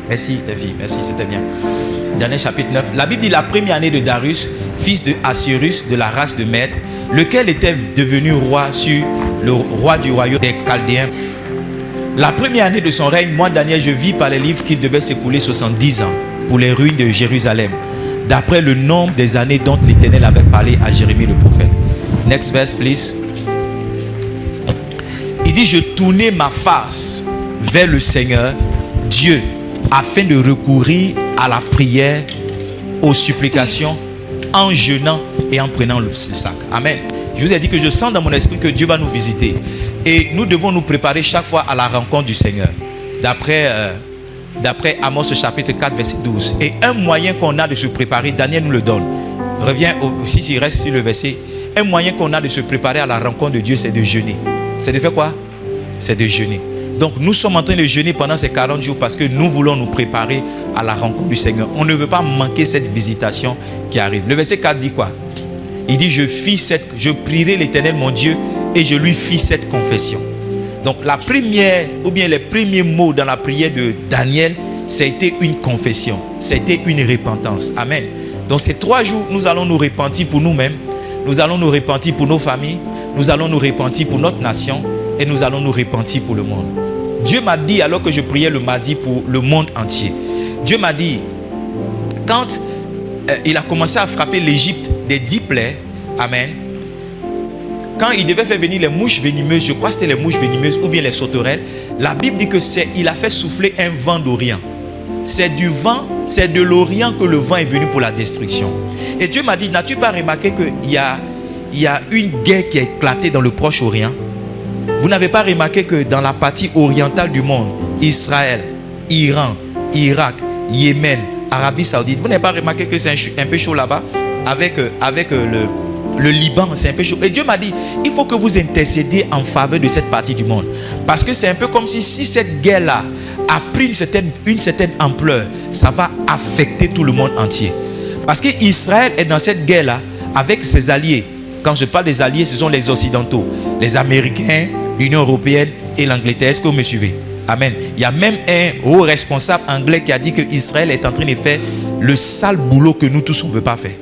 Merci les filles, merci, c'était bien. Daniel chapitre 9. La Bible dit la première année de Darius, fils de Assyrus de la race de Mède, lequel était devenu roi sur le roi du royaume des Chaldéens. La première année de son règne, moi Daniel, je vis par les livres qu'il devait s'écouler 70 ans pour les ruines de Jérusalem, d'après le nombre des années dont l'Éternel avait parlé à Jérémie le prophète. Next verse, please. Il dit, je tournai ma face vers le Seigneur, Dieu, afin de recourir à la prière, aux supplications, en jeûnant et en prenant le sac. Amen. Je vous ai dit que je sens dans mon esprit que Dieu va nous visiter. Et nous devons nous préparer chaque fois à la rencontre du Seigneur. D'après Amos chapitre 4, verset 12. Et un moyen qu'on a de se préparer, Daniel nous le donne. Reviens, s'il reste sur le verset. Un moyen qu'on a de se préparer à la rencontre de Dieu, c'est de jeûner. C'est de faire quoi? C'est de jeûner. Donc nous sommes en train de jeûner pendant ces 40 jours parce que nous voulons nous préparer à la rencontre du Seigneur. On ne veut pas manquer cette visitation qui arrive. Le verset 4 dit quoi? Il dit, je prierai l'Éternel mon Dieu et je lui fis cette confession. Donc la première, ou bien les premiers mots dans la prière de Daniel, ça a été une confession, ça a été une repentance. Amen. Donc ces 3 jours, nous allons nous repentir pour nous-mêmes, nous allons nous repentir pour nos familles, nous allons nous repentir pour notre nation et nous allons nous repentir pour le monde. Dieu m'a dit, alors que je priais le mardi pour le monde entier, Dieu m'a dit, quand il a commencé à frapper l'Égypte des 10 plaies, amen, quand il devait faire venir les mouches venimeuses, je crois que c'était les mouches venimeuses ou bien les sauterelles, la Bible dit que il a fait souffler un vent d'Orient. C'est du vent, c'est de l'Orient que le vent est venu pour la destruction. Et Dieu m'a dit, n'as-tu pas remarqué qu'il y a une guerre qui a éclaté dans le Proche-Orient? Vous n'avez pas remarqué que dans la partie orientale du monde, Israël, Iran, Irak, Yémen, Arabie Saoudite, vous n'avez pas remarqué que c'est un peu chaud là-bas avec le Liban, c'est un peu chaud. Et Dieu m'a dit, il faut que vous intercédiez en faveur de cette partie du monde. Parce que c'est un peu comme si cette guerre-là a pris une certaine ampleur, ça va affecter tout le monde entier. Parce qu'Israël est dans cette guerre-là avec ses alliés. Quand je parle des alliés, ce sont les Occidentaux, les Américains, l'Union Européenne et l'Angleterre. Est-ce que vous me suivez? Amen. Il y a même un haut responsable anglais qui a dit que Israël est en train de faire le sale boulot que nous tous on ne veut pas faire.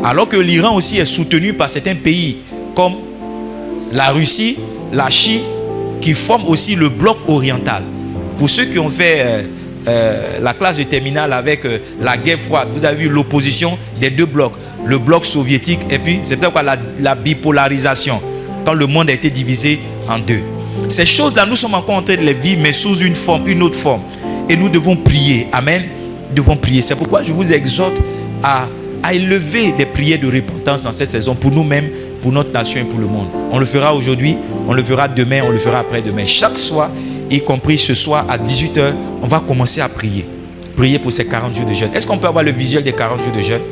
Alors que l'Iran aussi est soutenu par certains pays comme la Russie, la Chine, qui forment aussi le bloc oriental. Pour ceux qui ont fait la classe de terminale avec la guerre froide, vous avez vu l'opposition des 2 blocs, le bloc soviétique et puis c'est peut-être quoi la bipolarisation, quand le monde a été divisé en 2. Ces choses-là, nous sommes encore en train de les vivre, mais sous une autre forme. Et nous devons prier. Amen. Nous devons prier. C'est pourquoi je vous exhorte à élever des prières de repentance en cette saison pour nous-mêmes, pour notre nation et pour le monde. On le fera aujourd'hui, on le fera demain, on le fera après-demain. Chaque soir, y compris ce soir à 18h, on va commencer à prier. Prier pour ces 40 jours de jeûne. Est-ce qu'on peut avoir le visuel des 40 jours de jeûne?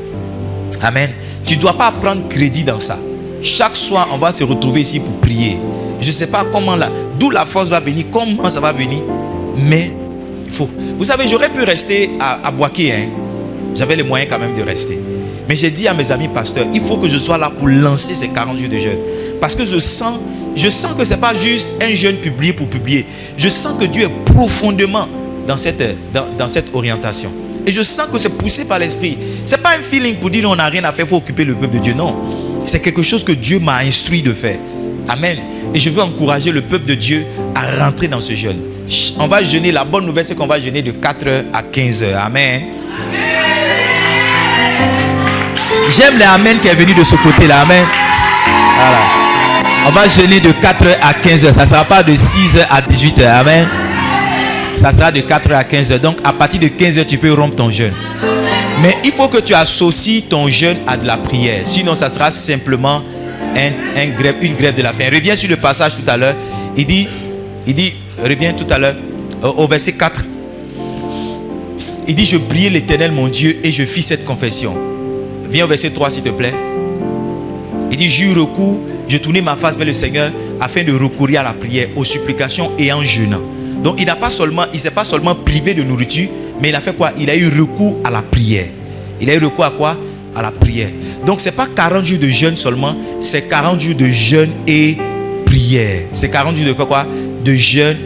Amen. Tu ne dois pas prendre crédit dans ça. Chaque soir, on va se retrouver ici pour prier. Je ne sais pas comment d'où la force va venir, comment ça va venir, mais il faut. Vous savez, j'aurais pu rester à Boaké, hein. J'avais les moyens quand même de rester. Mais j'ai dit à mes amis pasteurs, il faut que je sois là pour lancer ces 40 jours de jeûne. Parce que je sens que ce n'est pas juste un jeûne publié pour publier. Je sens que Dieu est profondément dans cette orientation. Et je sens que c'est poussé par l'esprit. Ce n'est pas un feeling pour dire non, on n'a rien à faire, il faut occuper le peuple de Dieu. Non, c'est quelque chose que Dieu m'a instruit de faire. Amen. Et je veux encourager le peuple de Dieu à rentrer dans ce jeûne. On va jeûner, la bonne nouvelle c'est qu'on va jeûner de 4h à 15h. Amen. J'aime les amen qui est venu de ce côté-là. Amen. Voilà. On va jeûner de 4h à 15h. Ça ne sera pas de 6h à 18h. Amen. Ça sera de 4h à 15h. Donc à partir de 15h, tu peux rompre ton jeûne. Mais il faut que tu associes ton jeûne à de la prière. Sinon, ça sera simplement une grève de la faim. Reviens sur le passage tout à l'heure. Il dit, reviens tout à l'heure au verset 4. Il dit, je priai l'Éternel mon Dieu et je fis cette confession. Viens au verset 3 s'il te plaît. Il dit, j'eus recours, je tournai ma face vers le Seigneur afin de recourir à la prière, aux supplications et en jeûnant. Donc il ne s'est pas seulement privé de nourriture, mais il a fait quoi? Il a eu recours à la prière. Il a eu recours à quoi? À la prière. Donc ce n'est pas 40 jours de jeûne seulement, c'est 40 jours de jeûne et prière. C'est 40 jours de faire quoi? De jeûne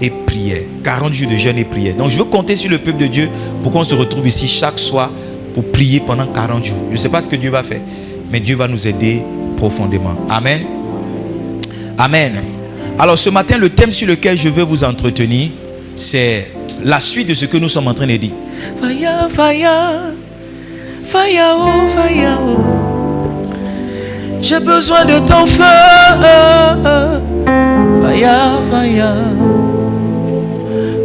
et prière. 40 jours de jeûne et prière. Donc je veux compter sur le peuple de Dieu pour qu'on se retrouve ici chaque soir pour prier pendant 40 jours. Je ne sais pas ce que Dieu va faire, mais Dieu va nous aider profondément. Amen. Amen. Alors ce matin, le thème sur lequel je veux vous entretenir, c'est la suite de ce que nous sommes en train de dire. Fire, fire, fire, oh, fire, oh. J'ai besoin de ton feu. Fire, fire,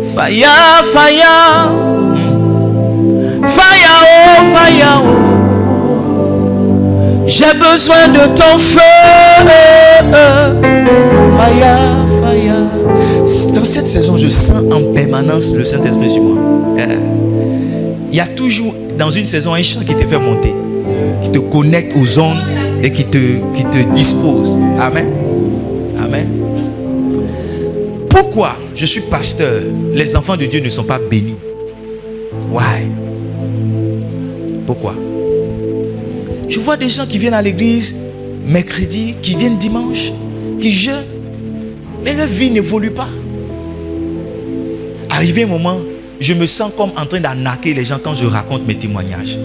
fire, fire, fire, oh, fire, oh. J'ai besoin de ton feu. Fire, fire. Dans cette saison, je sens en permanence le Saint-Esprit sur moi. Il y a toujours dans une saison un chant qui te fait monter, qui te connecte aux ondes et qui te dispose. Amen. Amen. Pourquoi je suis pasteur, les enfants de Dieu ne sont pas bénis? Why? Pourquoi? Je vois des gens qui viennent à l'église mercredi, qui viennent dimanche, qui jeûnent, mais leur vie n'évolue pas. Arrivé un moment, je me sens comme en train d'arnaquer les gens quand je raconte mes témoignages.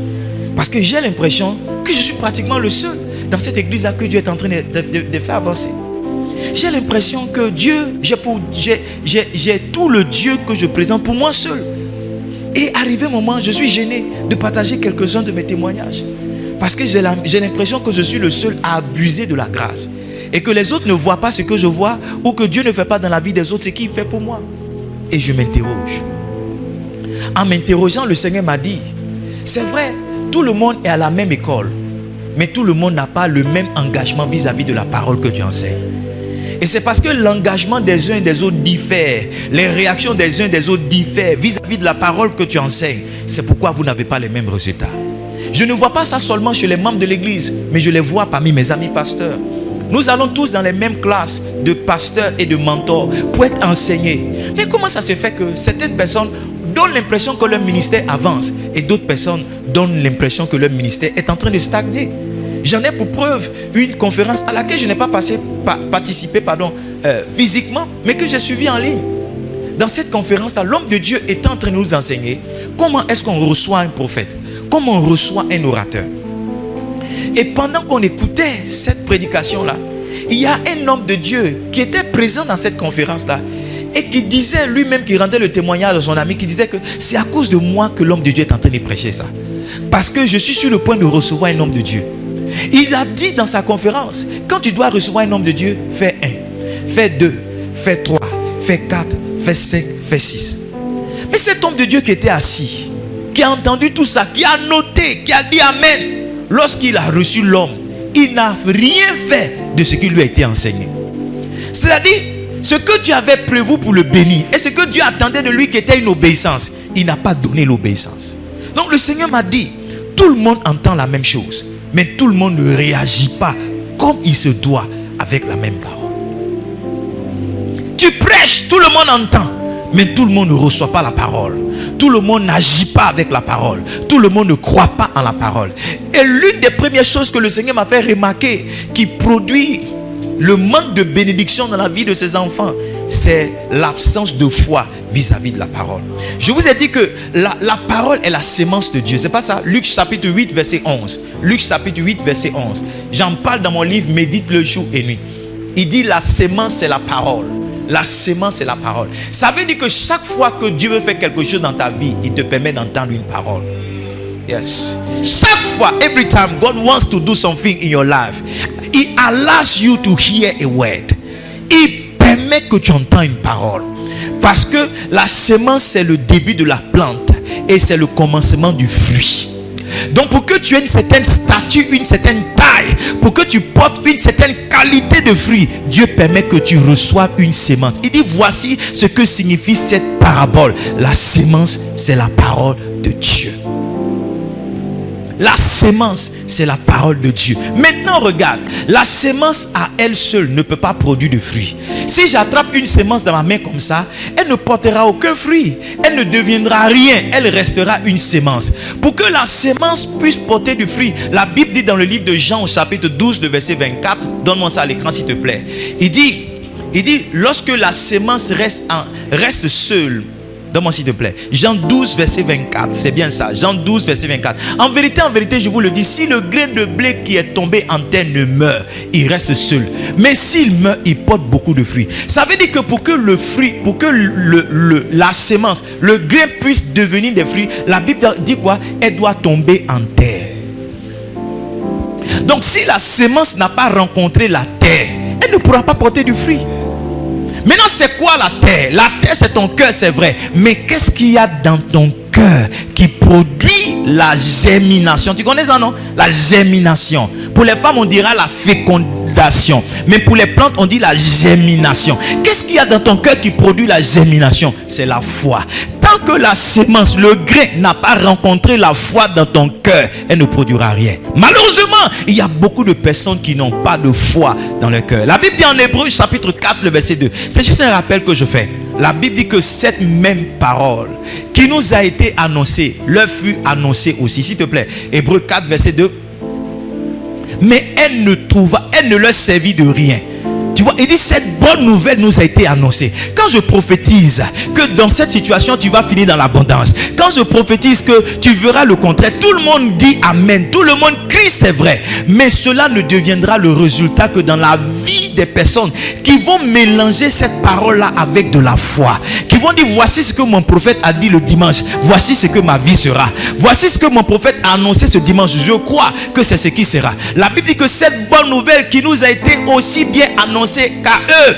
Parce que j'ai l'impression que je suis pratiquement le seul dans cette église-là que Dieu est en train de faire avancer. J'ai l'impression que Dieu, j'ai tout le Dieu que je présente pour moi seul. Et arrivé un moment, je suis gêné de partager quelques-uns de mes témoignages. Parce que j'ai l'impression que je suis le seul à abuser de la grâce. Et que les autres ne voient pas ce que je vois, ou que Dieu ne fait pas dans la vie des autres ce qu'il fait pour moi. Et je m'interroge. En m'interrogeant, le Seigneur m'a dit, c'est vrai, tout le monde est à la même école, mais tout le monde n'a pas le même engagement vis-à-vis de la parole que tu enseignes. Et c'est parce que l'engagement des uns et des autres diffère, les réactions des uns et des autres diffèrent vis-à-vis de la parole que tu enseignes. C'est pourquoi vous n'avez pas les mêmes résultats. Je ne vois pas ça seulement chez les membres de l'église, mais je les vois parmi mes amis pasteurs. Nous allons tous dans les mêmes classes de pasteurs et de mentors pour être enseignés. Mais comment ça se fait que certaines personnes donnent l'impression que leur ministère avance et d'autres personnes donnent l'impression que leur ministère est en train de stagner? J'en ai pour preuve une conférence à laquelle je n'ai pas participé physiquement, mais que j'ai suivi en ligne. Dans cette conférence-là, l'homme de Dieu est en train de nous enseigner comment est-ce qu'on reçoit un prophète, comment on reçoit un orateur. Et pendant qu'on écoutait cette prédication-là, il y a un homme de Dieu qui était présent dans cette conférence-là et qui disait lui-même, qui rendait le témoignage à son ami, qui disait que c'est à cause de moi que l'homme de Dieu est en train de prêcher ça. Parce que je suis sur le point de recevoir un homme de Dieu. Il a dit dans sa conférence, quand tu dois recevoir un homme de Dieu, fais 1, fais 2, fais 3, fais 4, fais 5, fais 6. Mais cet homme de Dieu qui était assis, qui a entendu tout ça, qui a noté, qui a dit Amen, lorsqu'il a reçu l'homme, il n'a rien fait de ce qui lui a été enseigné. C'est-à-dire, ce que Dieu avait prévu pour le bénir et ce que Dieu attendait de lui qui était une obéissance, il n'a pas donné l'obéissance. Donc le Seigneur m'a dit, tout le monde entend la même chose, mais tout le monde ne réagit pas comme il se doit avec la même parole. Tu prêches, tout le monde entend, mais tout le monde ne reçoit pas la parole. Tout le monde n'agit pas avec la parole. Tout le monde ne croit pas en la parole. Et l'une des premières choses que le Seigneur m'a fait remarquer qui produit le manque de bénédiction dans la vie de ses enfants, c'est l'absence de foi vis-à-vis de la parole. Je vous ai dit que la parole est la sémence de Dieu. C'est pas ça? Luc chapitre 8 verset 11. Luc chapitre 8 verset 11. J'en parle dans mon livre Médite le jour et nuit. Il dit la sémence c'est la parole. La sémence c'est la parole. Ça veut dire que chaque fois que Dieu veut faire quelque chose dans ta vie, il te permet d'entendre une parole. Yes. Chaque fois, every time God wants to do something in your life, He allows you to hear a word. Il permet que tu entends une parole. Parce que la sémence c'est le début de la plante et c'est le commencement du fruit. Donc pour que tu aies une certaine stature, une certaine taille, pour que tu portes une certaine qualité de fruit, Dieu permet que tu reçoives une sémence. Il dit voici ce que signifie cette parabole. La sémence c'est la parole de Dieu. La sémence, c'est la parole de Dieu. Maintenant, regarde, la sémence à elle seule ne peut pas produire de fruits. Si j'attrape une sémence dans ma main comme ça, elle ne portera aucun fruit. Elle ne deviendra rien. Elle restera une sémence. Pour que la sémence puisse porter du fruit, la Bible dit dans le livre de Jean, au chapitre 12, le verset 24, donne-moi ça à l'écran s'il te plaît. Il dit, Il dit, lorsque la sémence reste seule. Donne-moi s'il te plaît. Jean 12, verset 24. C'est bien ça. Jean 12, verset 24. En vérité, je vous le dis, si le grain de blé qui est tombé en terre ne meurt, il reste seul. Mais s'il meurt, il porte beaucoup de fruits. Ça veut dire que pour que le fruit, pour que la sémence, le grain puisse devenir des fruits, la Bible dit quoi? Elle doit tomber en terre. Donc si la sémence n'a pas rencontré la terre, elle ne pourra pas porter du fruit. Maintenant, c'est quoi la terre? La terre, c'est ton cœur, c'est vrai. Mais qu'est-ce qu'il y a dans ton cœur qui produit la germination? Tu connais ça, non? La germination. Pour les femmes, on dira la fécondation. Mais pour les plantes, on dit la germination. Qu'est-ce qu'il y a dans ton cœur qui produit la germination? C'est la foi. Tant que la sémence, le grain n'a pas rencontré la foi dans ton cœur, elle ne produira rien. Malheureusement, il y a beaucoup de personnes qui n'ont pas de foi dans leur cœur. La Bible dit en Hébreux chapitre 4, le verset 2. C'est juste un rappel que je fais. La Bible dit que cette même parole qui nous a été annoncée, leur fut annoncée aussi. S'il te plaît, Hébreux 4, verset 2. Mais elle ne leur servit de rien. Tu vois, il dit cette bonne nouvelle nous a été annoncée. Quand je prophétise que dans cette situation tu vas finir dans l'abondance, quand je prophétise que tu verras le contraire, tout le monde dit amen, tout le monde crie c'est vrai. Mais cela ne deviendra le résultat que dans la vie des personnes qui vont mélanger cette parole-là avec de la foi, qui vont dire voici ce que mon prophète a dit le dimanche, voici ce que ma vie sera, voici ce que mon prophète a annoncé ce dimanche, je crois que c'est ce qui sera. La Bible dit que cette bonne nouvelle qui nous a été aussi bien annoncée qu'à eux,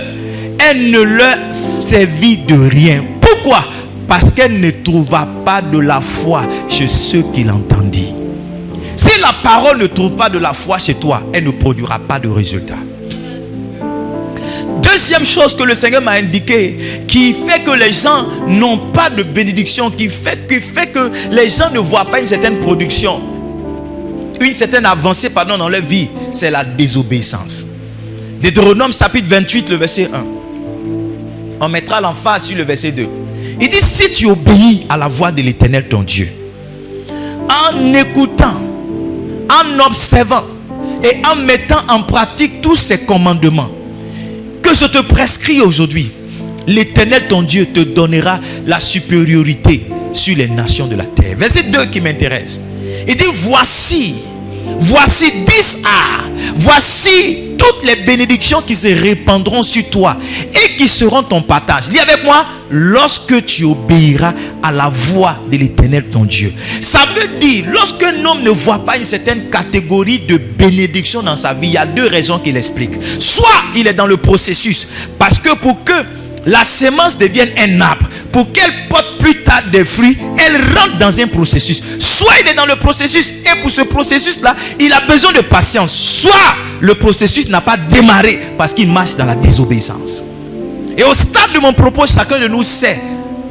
elle ne leur servit de rien. Pourquoi? Parce qu'elle ne trouva pas de la foi chez ceux qui l'entendirent. Si la parole ne trouve pas de la foi chez toi, elle ne produira pas de résultat. Deuxième chose que le Seigneur m'a indiqué, qui fait que les gens n'ont pas de bénédiction, qui fait que les gens ne voient pas une certaine production, une certaine avancée dans leur vie, c'est la désobéissance. Deutéronome chapitre 28, le verset 1. On mettra l'emphase sur le verset 2. Il dit, si tu obéis à la voix de l'Éternel ton Dieu, en écoutant, en observant et en mettant en pratique tous ses commandements que je te prescris aujourd'hui, l'Éternel ton Dieu te donnera la supériorité sur les nations de la terre. Verset 2 qui m'intéresse. Il dit, voici 10A, voici toutes les bénédictions qui se répandront sur toi et qui seront ton partage. Lis avec moi, lorsque tu obéiras à la voix de l'Éternel ton Dieu. Ça veut dire, lorsqu'un homme ne voit pas une certaine catégorie de bénédiction dans sa vie, il y a deux raisons qu'il explique. Soit il est dans le processus, parce que pour que la sémence devienne un arbre, pour qu'elle porte plus tard des fruits, elle rentre dans un processus. Soit il est dans le processus et pour ce processus-là, il a besoin de patience. Soit le processus n'a pas démarré parce qu'il marche dans la désobéissance. Et au stade de mon propos, chacun de nous sait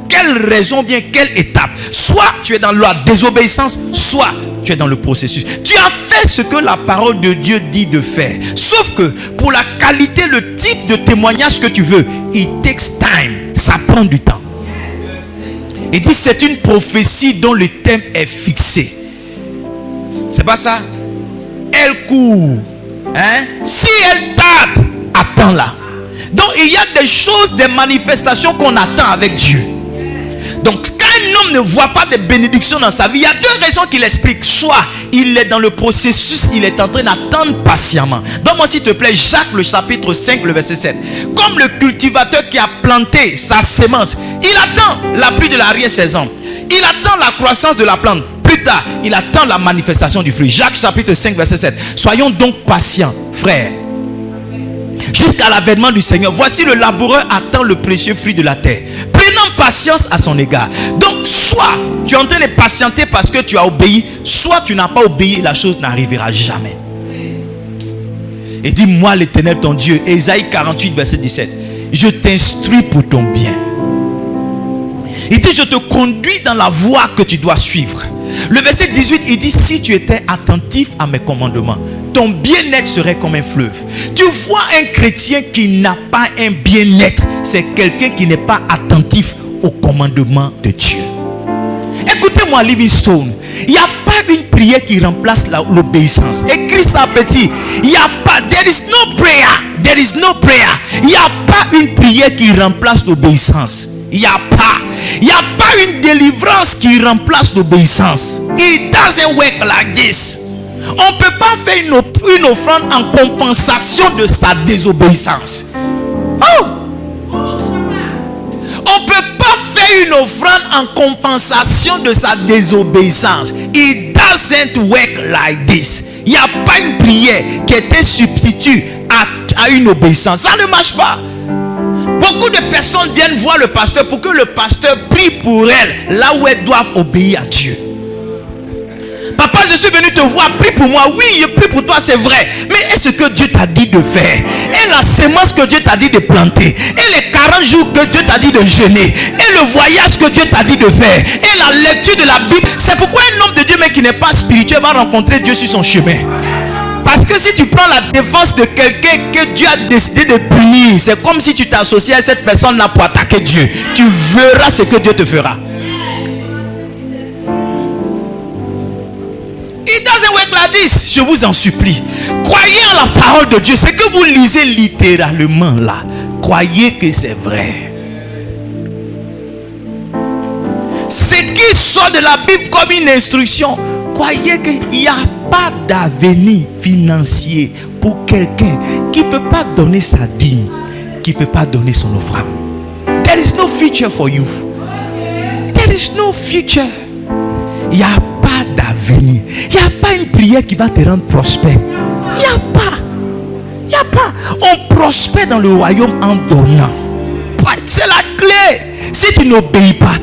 quelle raison, bien quelle étape. Soit tu es dans la désobéissance, soit tu es dans le processus. Tu as fait ce que la parole de Dieu dit de faire. Sauf que pour la qualité, le type de témoignage que tu veux, it takes time. Ça prend du temps. Il dit c'est une prophétie dont le thème est fixé. C'est pas ça? Elle court. Si elle tarde, attends-la. Donc il y a des choses, des manifestations qu'on attend avec Dieu. Donc quand un homme ne voit pas de bénédiction dans sa vie, il y a deux raisons qu'il explique. Soit il est dans le processus, il est en train d'attendre patiemment. Donne-moi s'il te plaît Jacques le chapitre 5 le verset 7. Comme le cultivateur qui a planté sa sémence, il attend la pluie de l'arrière-saison, il attend la croissance de la plante. Plus tard, il attend la manifestation du fruit. Jacques chapitre 5 verset 7. Soyons donc patients, frères, jusqu'à l'avènement du Seigneur. Voici le laboureur attend le précieux fruit de la terre, prenant patience à son égard. Donc soit tu es en train de patienter parce que tu as obéi, soit tu n'as pas obéi, la chose n'arrivera jamais. Et dis-moi l'Éternel ton Dieu, Ésaïe 48 verset 17, je t'instruis pour ton bien. Il dit je te conduis dans la voie que tu dois suivre. Le verset 18 il dit si tu étais attentif à mes commandements, ton bien-être serait comme un fleuve. Tu vois un chrétien qui n'a pas un bien-être, c'est quelqu'un qui n'est pas attentif aux commandements de Dieu. Écoutez-moi Livingstone, il n'y a pas une prière qui remplace l'obéissance. Écris ça petit. Il n'y a pas, there is no prayer There is no prayer. Il n'y a pas une prière qui remplace l'obéissance. Il n'y a pas. Il n'y a pas une délivrance qui remplace l'obéissance. It doesn't work like this. On ne peut pas faire une offrande en compensation de sa désobéissance. Oh! On ne peut pas faire une offrande en compensation de sa désobéissance. It doesn't work like this. Il n'y a pas une prière qui était substitut à une obéissance. Ça ne marche pas. Beaucoup de personnes viennent voir le pasteur pour que le pasteur prie pour elles là où elles doivent obéir à Dieu. Papa, je suis venu te voir, prie pour moi. Oui, je prie pour toi, c'est vrai. Mais est-ce que Dieu t'a dit de faire? Et la semence que Dieu t'a dit de planter? Et les 40 jours que Dieu t'a dit de jeûner? Et le voyage que Dieu t'a dit de faire? Et la lecture de la Bible? C'est pourquoi un homme de Dieu, mais qui n'est pas spirituel, va rencontrer Dieu sur son chemin. Parce que si tu prends la défense de quelqu'un que Dieu a décidé de punir, c'est comme si tu t'associais à cette personne-là pour attaquer Dieu. Tu verras ce que Dieu te fera. It doesn't work like this. Je vous en supplie. Croyez en la parole de Dieu. Ce que vous lisez littéralement là, croyez que c'est vrai. Ce qui sort de la Bible comme une instruction, croyez qu'il n'y a pas d'avenir financier pour quelqu'un qui ne peut pas donner sa dîme, qui ne peut pas donner son offrande. There is no future for you. There is no future. Il n'y a pas d'avenir. Il n'y a pas une prière qui va te rendre prospère. Il n'y a pas. Il n'y a pas. On prospère dans le royaume en donnant. C'est la clé. Si tu n'obéis pas,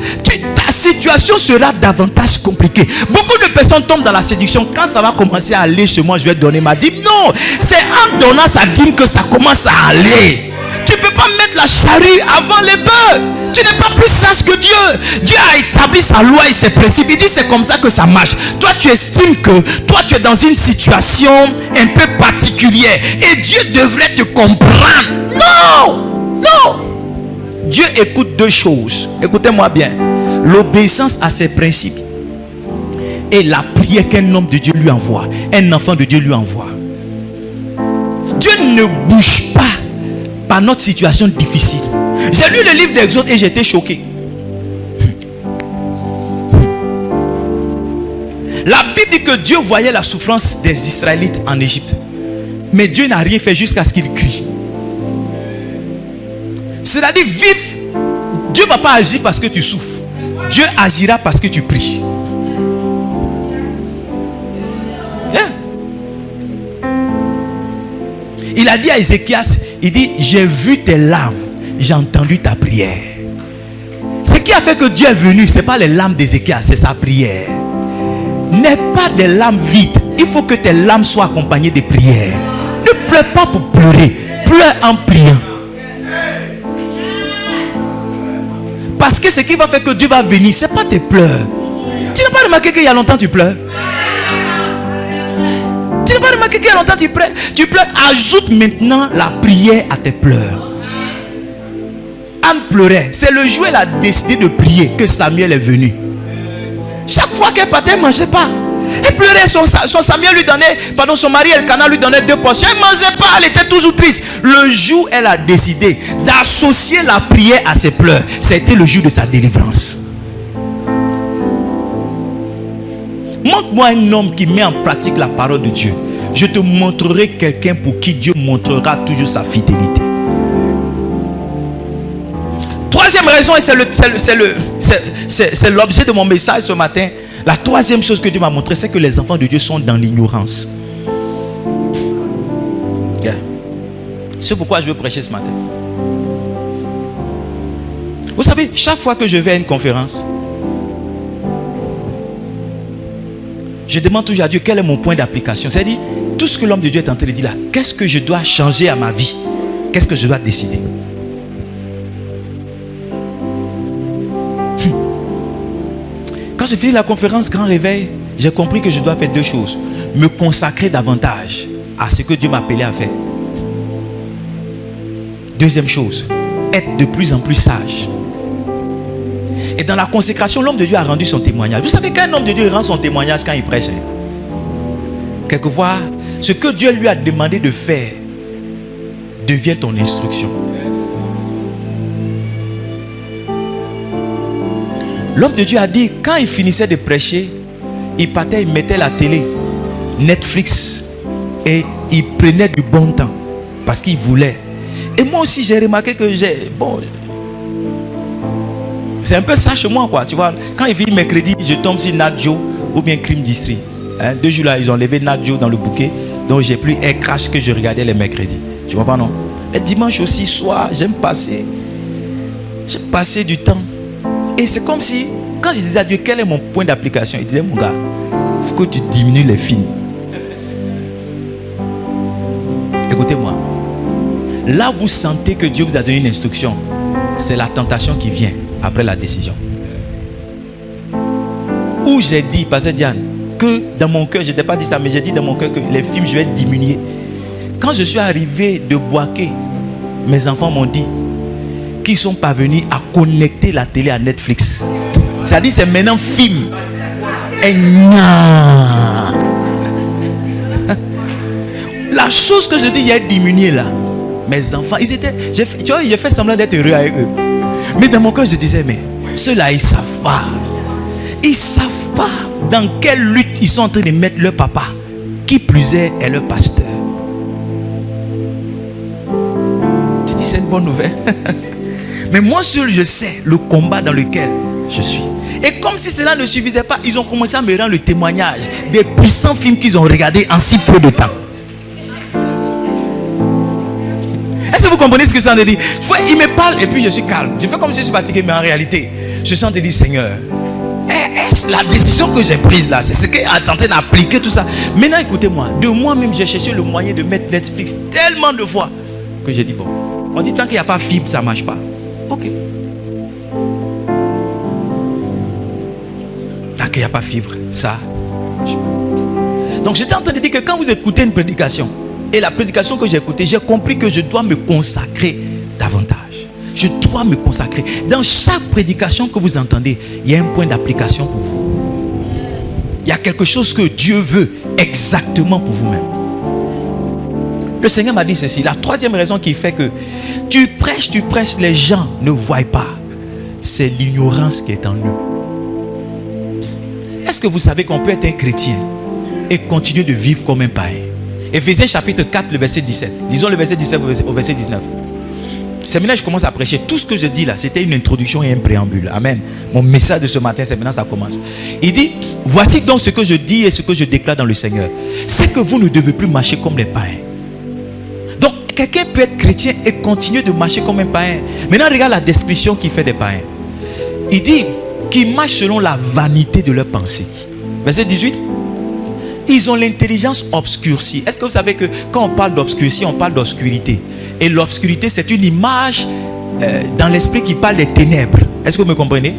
ta situation sera davantage compliquée. Beaucoup de personnes tombent dans la séduction. Quand ça va commencer à aller chez moi, je vais donner ma dîme. Non, c'est en donnant sa dîme que ça commence à aller. Tu ne peux pas mettre la charrue avant les bœufs. Tu n'es pas plus sage que Dieu. Dieu a établi sa loi et ses principes. Il dit c'est comme ça que ça marche. Toi tu estimes que toi tu es dans une situation un peu particulière et Dieu devrait te comprendre. Non, non. Dieu écoute deux choses. Écoutez-moi bien. L'obéissance à ses principes et la prière qu'un homme de Dieu lui envoie, un enfant de Dieu lui envoie. Dieu ne bouge pas par notre situation difficile. J'ai lu le livre d'Exode et j'étais choqué. La Bible dit que Dieu voyait la souffrance des Israélites en Égypte. Mais Dieu n'a rien fait jusqu'à ce qu'ils crient. C'est-à-dire, Dieu ne va pas agir parce que tu souffres. Dieu agira parce que tu pries. Yeah. Il a dit à Ézéchias, il dit, j'ai vu tes larmes, j'ai entendu ta prière. Ce qui a fait que Dieu est venu, ce n'est pas les larmes d'Ézéchias, c'est sa prière. N'est pas des larmes vides. Il faut que tes larmes soient accompagnées de prières. Ne pleure pas pour pleurer, pleure en priant. Parce que ce qui va faire que Dieu va venir, ce n'est pas tes pleurs. Tu n'as pas remarqué qu'il y a longtemps tu pleures? Tu n'as pas remarqué qu'il y a longtemps tu pleures? Tu pleures, ajoute maintenant la prière à tes pleurs. Anne pleurait. C'est le jour où elle a décidé de prier que Samuel est venu. Chaque fois qu'elle partait, elle ne mangeait pas. Elle pleurait, son Samuel lui donnait, pardon, son mari Elkanah lui donnait 2 portions. Elle ne mangeait pas, elle était toujours triste. Le jour où elle a décidé d'associer la prière à ses pleurs, c'était le jour de sa délivrance. Montre-moi un homme qui met en pratique la parole de Dieu. Je te montrerai quelqu'un pour qui Dieu montrera toujours sa fidélité. Troisième raison, et c'est l'objet de mon message ce matin. La troisième chose que Dieu m'a montré, c'est que les enfants de Dieu sont dans l'ignorance. Yeah. C'est pourquoi je veux prêcher ce matin. Vous savez, chaque fois que je vais à une conférence, je demande toujours à Dieu quel est mon point d'application. C'est-à-dire, tout ce que l'homme de Dieu est en train de dire là, qu'est-ce que je dois changer à ma vie? Qu'est-ce que je dois décider? Quand j'ai fini la conférence Grand Réveil, j'ai compris que je dois faire 2 choses. Me consacrer davantage à ce que Dieu m'a appelé à faire. Deuxième chose, être de plus en plus sage. Et dans la consécration, l'homme de Dieu a rendu son témoignage. Vous savez qu'un homme de Dieu rend son témoignage quand il prêche. Quelquefois, ce que Dieu lui a demandé de faire, devient ton instruction. L'homme de Dieu a dit, quand il finissait de prêcher, il partait, il mettait la télé, Netflix, et il prenait du bon temps parce qu'il voulait. Et moi aussi j'ai remarqué que c'est un peu ça chez moi, quoi. Tu vois, quand il vit mercredi, je tombe sur Nat Geo ou bien Crime District. 2 jours là, ils ont levé Nat Geo dans le bouquet, donc j'ai plus Air Crash que je regardais les mercredis. Tu vois pas, non? Les dimanches aussi, soir, j'aime passer du temps. Et c'est comme si, quand je disais à Dieu, quel est mon point d'application, il disait, mon gars, il faut que tu diminues les films. Écoutez-moi, là vous sentez que Dieu vous a donné une instruction, c'est la tentation qui vient après la décision. Où j'ai dit, Pasteur Diane, que dans mon cœur, je n'ai pas dit ça, mais j'ai dit dans mon cœur que les films, je vais diminuer. Quand je suis arrivé de Boaké, mes enfants m'ont dit qu'ils sont parvenus à connecter la télé à Netflix. Ça dit c'est maintenant film. Et non. La chose que je dis, il y a diminué là. Mes enfants, ils étaient, j'ai fait semblant d'être heureux avec eux. Mais dans mon cœur, je disais, mais ceux-là, ils ne savent pas. Ils ne savent pas dans quelle lutte ils sont en train de mettre leur papa. Qui plus est leur pasteur. Tu dis, c'est une bonne nouvelle. Mais moi seul, je sais le combat dans lequel je suis. Et comme si cela ne suffisait pas, ils ont commencé à me rendre le témoignage des puissants films qu'ils ont regardés en si peu de temps. Est-ce que vous comprenez ce que ça veut dire? Il me parle et puis je suis calme. Je fais comme si je suis fatigué, mais en réalité, je sens de dire, Seigneur, est-ce la décision que j'ai prise là, c'est ce qu'elle a tenté d'appliquer tout ça. Maintenant, écoutez-moi, de moi-même, j'ai cherché le moyen de mettre Netflix tellement de fois que j'ai dit, bon, on dit tant qu'il n'y a pas fibre, ça ne marche pas. Ok. Tant qu'il n'y a pas fibre, ça marche pas. Donc j'étais en train de dire que quand vous écoutez une prédication, et la prédication que j'ai écoutée, j'ai compris que je dois me consacrer davantage. Je dois me consacrer. Dans chaque prédication que vous entendez, il y a un point d'application pour vous. Il y a quelque chose que Dieu veut exactement pour vous-même. Le Seigneur m'a dit ceci. La troisième raison qui fait que tu prêches, les gens ne voient pas. C'est l'ignorance qui est en eux. Est-ce que vous savez qu'on peut être un chrétien et continuer de vivre comme un païen? Éphésiens chapitre 4, le verset 17. Lisons le verset 17 au verset 19. C'est maintenant que je commence à prêcher. Tout ce que je dis là, c'était une introduction et un préambule. Amen. Mon message de ce matin, c'est maintenant ça commence. Il dit, voici donc ce que je dis et ce que je déclare dans le Seigneur. C'est que vous ne devez plus marcher comme les païens. Donc, quelqu'un peut être chrétien et continuer de marcher comme un païen. Maintenant, regarde la description qu'il fait des païens. Il dit qu'ils marchent selon la vanité de leurs pensées. Verset 18. Ils ont l'intelligence obscurcie. Est-ce que vous savez que quand on parle d'obscurcie, on parle d'obscurité. Et l'obscurité, c'est une image dans l'esprit qui parle des ténèbres. Est-ce que vous me comprenez?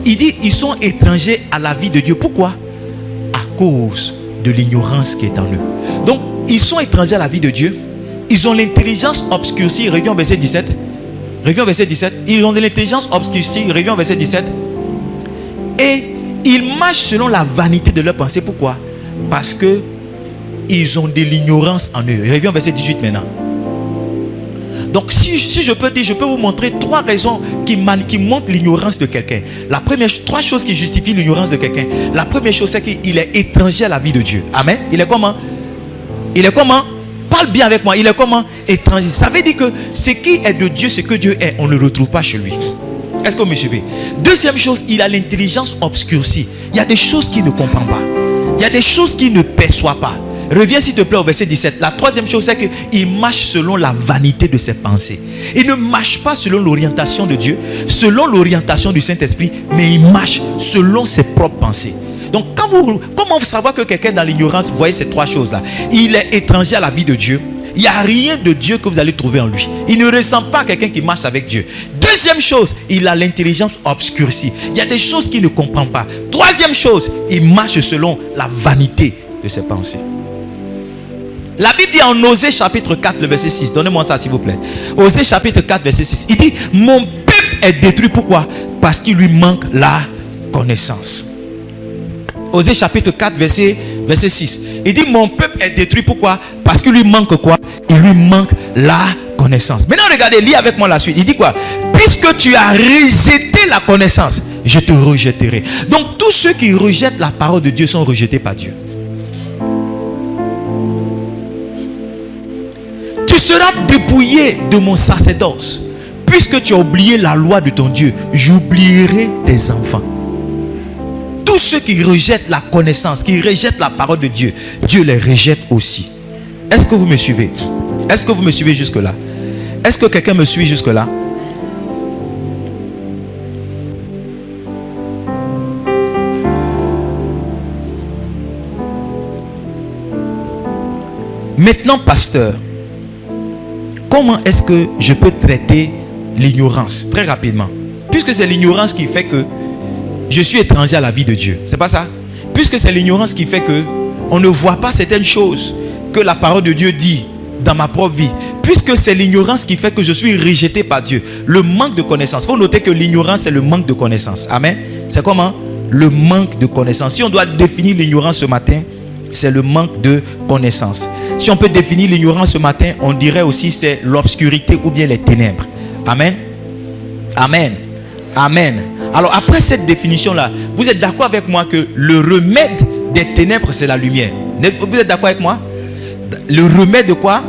Il dit, ils sont étrangers à la vie de Dieu. Pourquoi? À cause de l'ignorance qui est en eux. Donc, ils sont étrangers à la vie de Dieu. Ils ont l'intelligence obscurcie. Reviens au verset 17. Reviens au verset 17. Ils ont de l'intelligence obscurcie. Reviens au verset 17. Et ils marchent selon la vanité de leurs pensées. Pourquoi? Parce que ils ont de l'ignorance en eux. Reviens au verset 18 maintenant. Donc si je peux dire, je peux vous montrer 3 raisons qui montrent l'ignorance de quelqu'un. La première, 3 choses qui justifient l'ignorance de quelqu'un. La première chose, c'est qu'il est étranger à la vie de Dieu. Amen. Il est comment? Il est comment? Parle bien avec moi. Il est comment? Étranger. Ça veut dire que ce qui est de Dieu, ce que Dieu est, on ne le retrouve pas chez lui. Est-ce que vous me suivez? Deuxième chose, il a l'intelligence obscurcie. Il y a des choses qu'il ne comprend pas. Il y a des choses qu'il ne perçoit pas. Reviens s'il te plaît au verset 17. La troisième chose, c'est qu'il marche selon la vanité de ses pensées. Il ne marche pas selon l'orientation de Dieu, selon l'orientation du Saint-Esprit, mais il marche selon ses propres pensées. Donc, comment savoir que quelqu'un dans l'ignorance, vous voyez ces 3 choses-là? Il est étranger à la vie de Dieu. Il n'y a rien de Dieu que vous allez trouver en lui. Il ne ressemble pas à quelqu'un qui marche avec Dieu. Deuxième chose, il a l'intelligence obscurcie. Il y a des choses qu'il ne comprend pas. Troisième chose, il marche selon la vanité de ses pensées. La Bible dit en Osée chapitre 4, le verset 6. Donnez-moi ça s'il vous plaît. Osée chapitre 4, verset 6. Il dit, mon peuple est détruit. Pourquoi? Parce qu'il lui manque la connaissance. Osée chapitre 4, verset 6. Il dit, mon peuple est détruit. Pourquoi? Parce qu'il lui manque quoi? Il lui manque la connaissance. Maintenant, regardez, lis avec moi la suite. Il dit quoi? Puisque tu as rejeté la connaissance, je te rejetterai. Donc, tous ceux qui rejettent la parole de Dieu sont rejetés par Dieu. Tu seras dépouillé de mon sacerdoce. Puisque tu as oublié la loi de ton Dieu, j'oublierai tes enfants. Tous ceux qui rejettent la connaissance, qui rejettent la parole de Dieu, Dieu les rejette aussi. Est-ce que vous me suivez? Est-ce que vous me suivez jusque-là? Est-ce que quelqu'un me suit jusque-là? Maintenant, pasteur, comment est-ce que je peux traiter l'ignorance? Très rapidement. Puisque c'est l'ignorance qui fait que je suis étranger à la vie de Dieu. C'est pas ça? Puisque c'est l'ignorance qui fait que on ne voit pas certaines choses que la parole de Dieu dit dans ma propre vie. Puisque c'est l'ignorance qui fait que je suis rejeté par Dieu. Le manque de connaissance. Il faut noter que l'ignorance, c'est le manque de connaissance. Amen. C'est comment? Le manque de connaissance. Si on doit définir l'ignorance ce matin, c'est le manque de connaissance. Si on peut définir l'ignorance ce matin, on dirait aussi c'est l'obscurité ou bien les ténèbres. Amen. Amen. Amen. Alors après cette définition-là, vous êtes d'accord avec moi que le remède des ténèbres, c'est la lumière? Vous êtes d'accord avec moi? Le remède de quoi?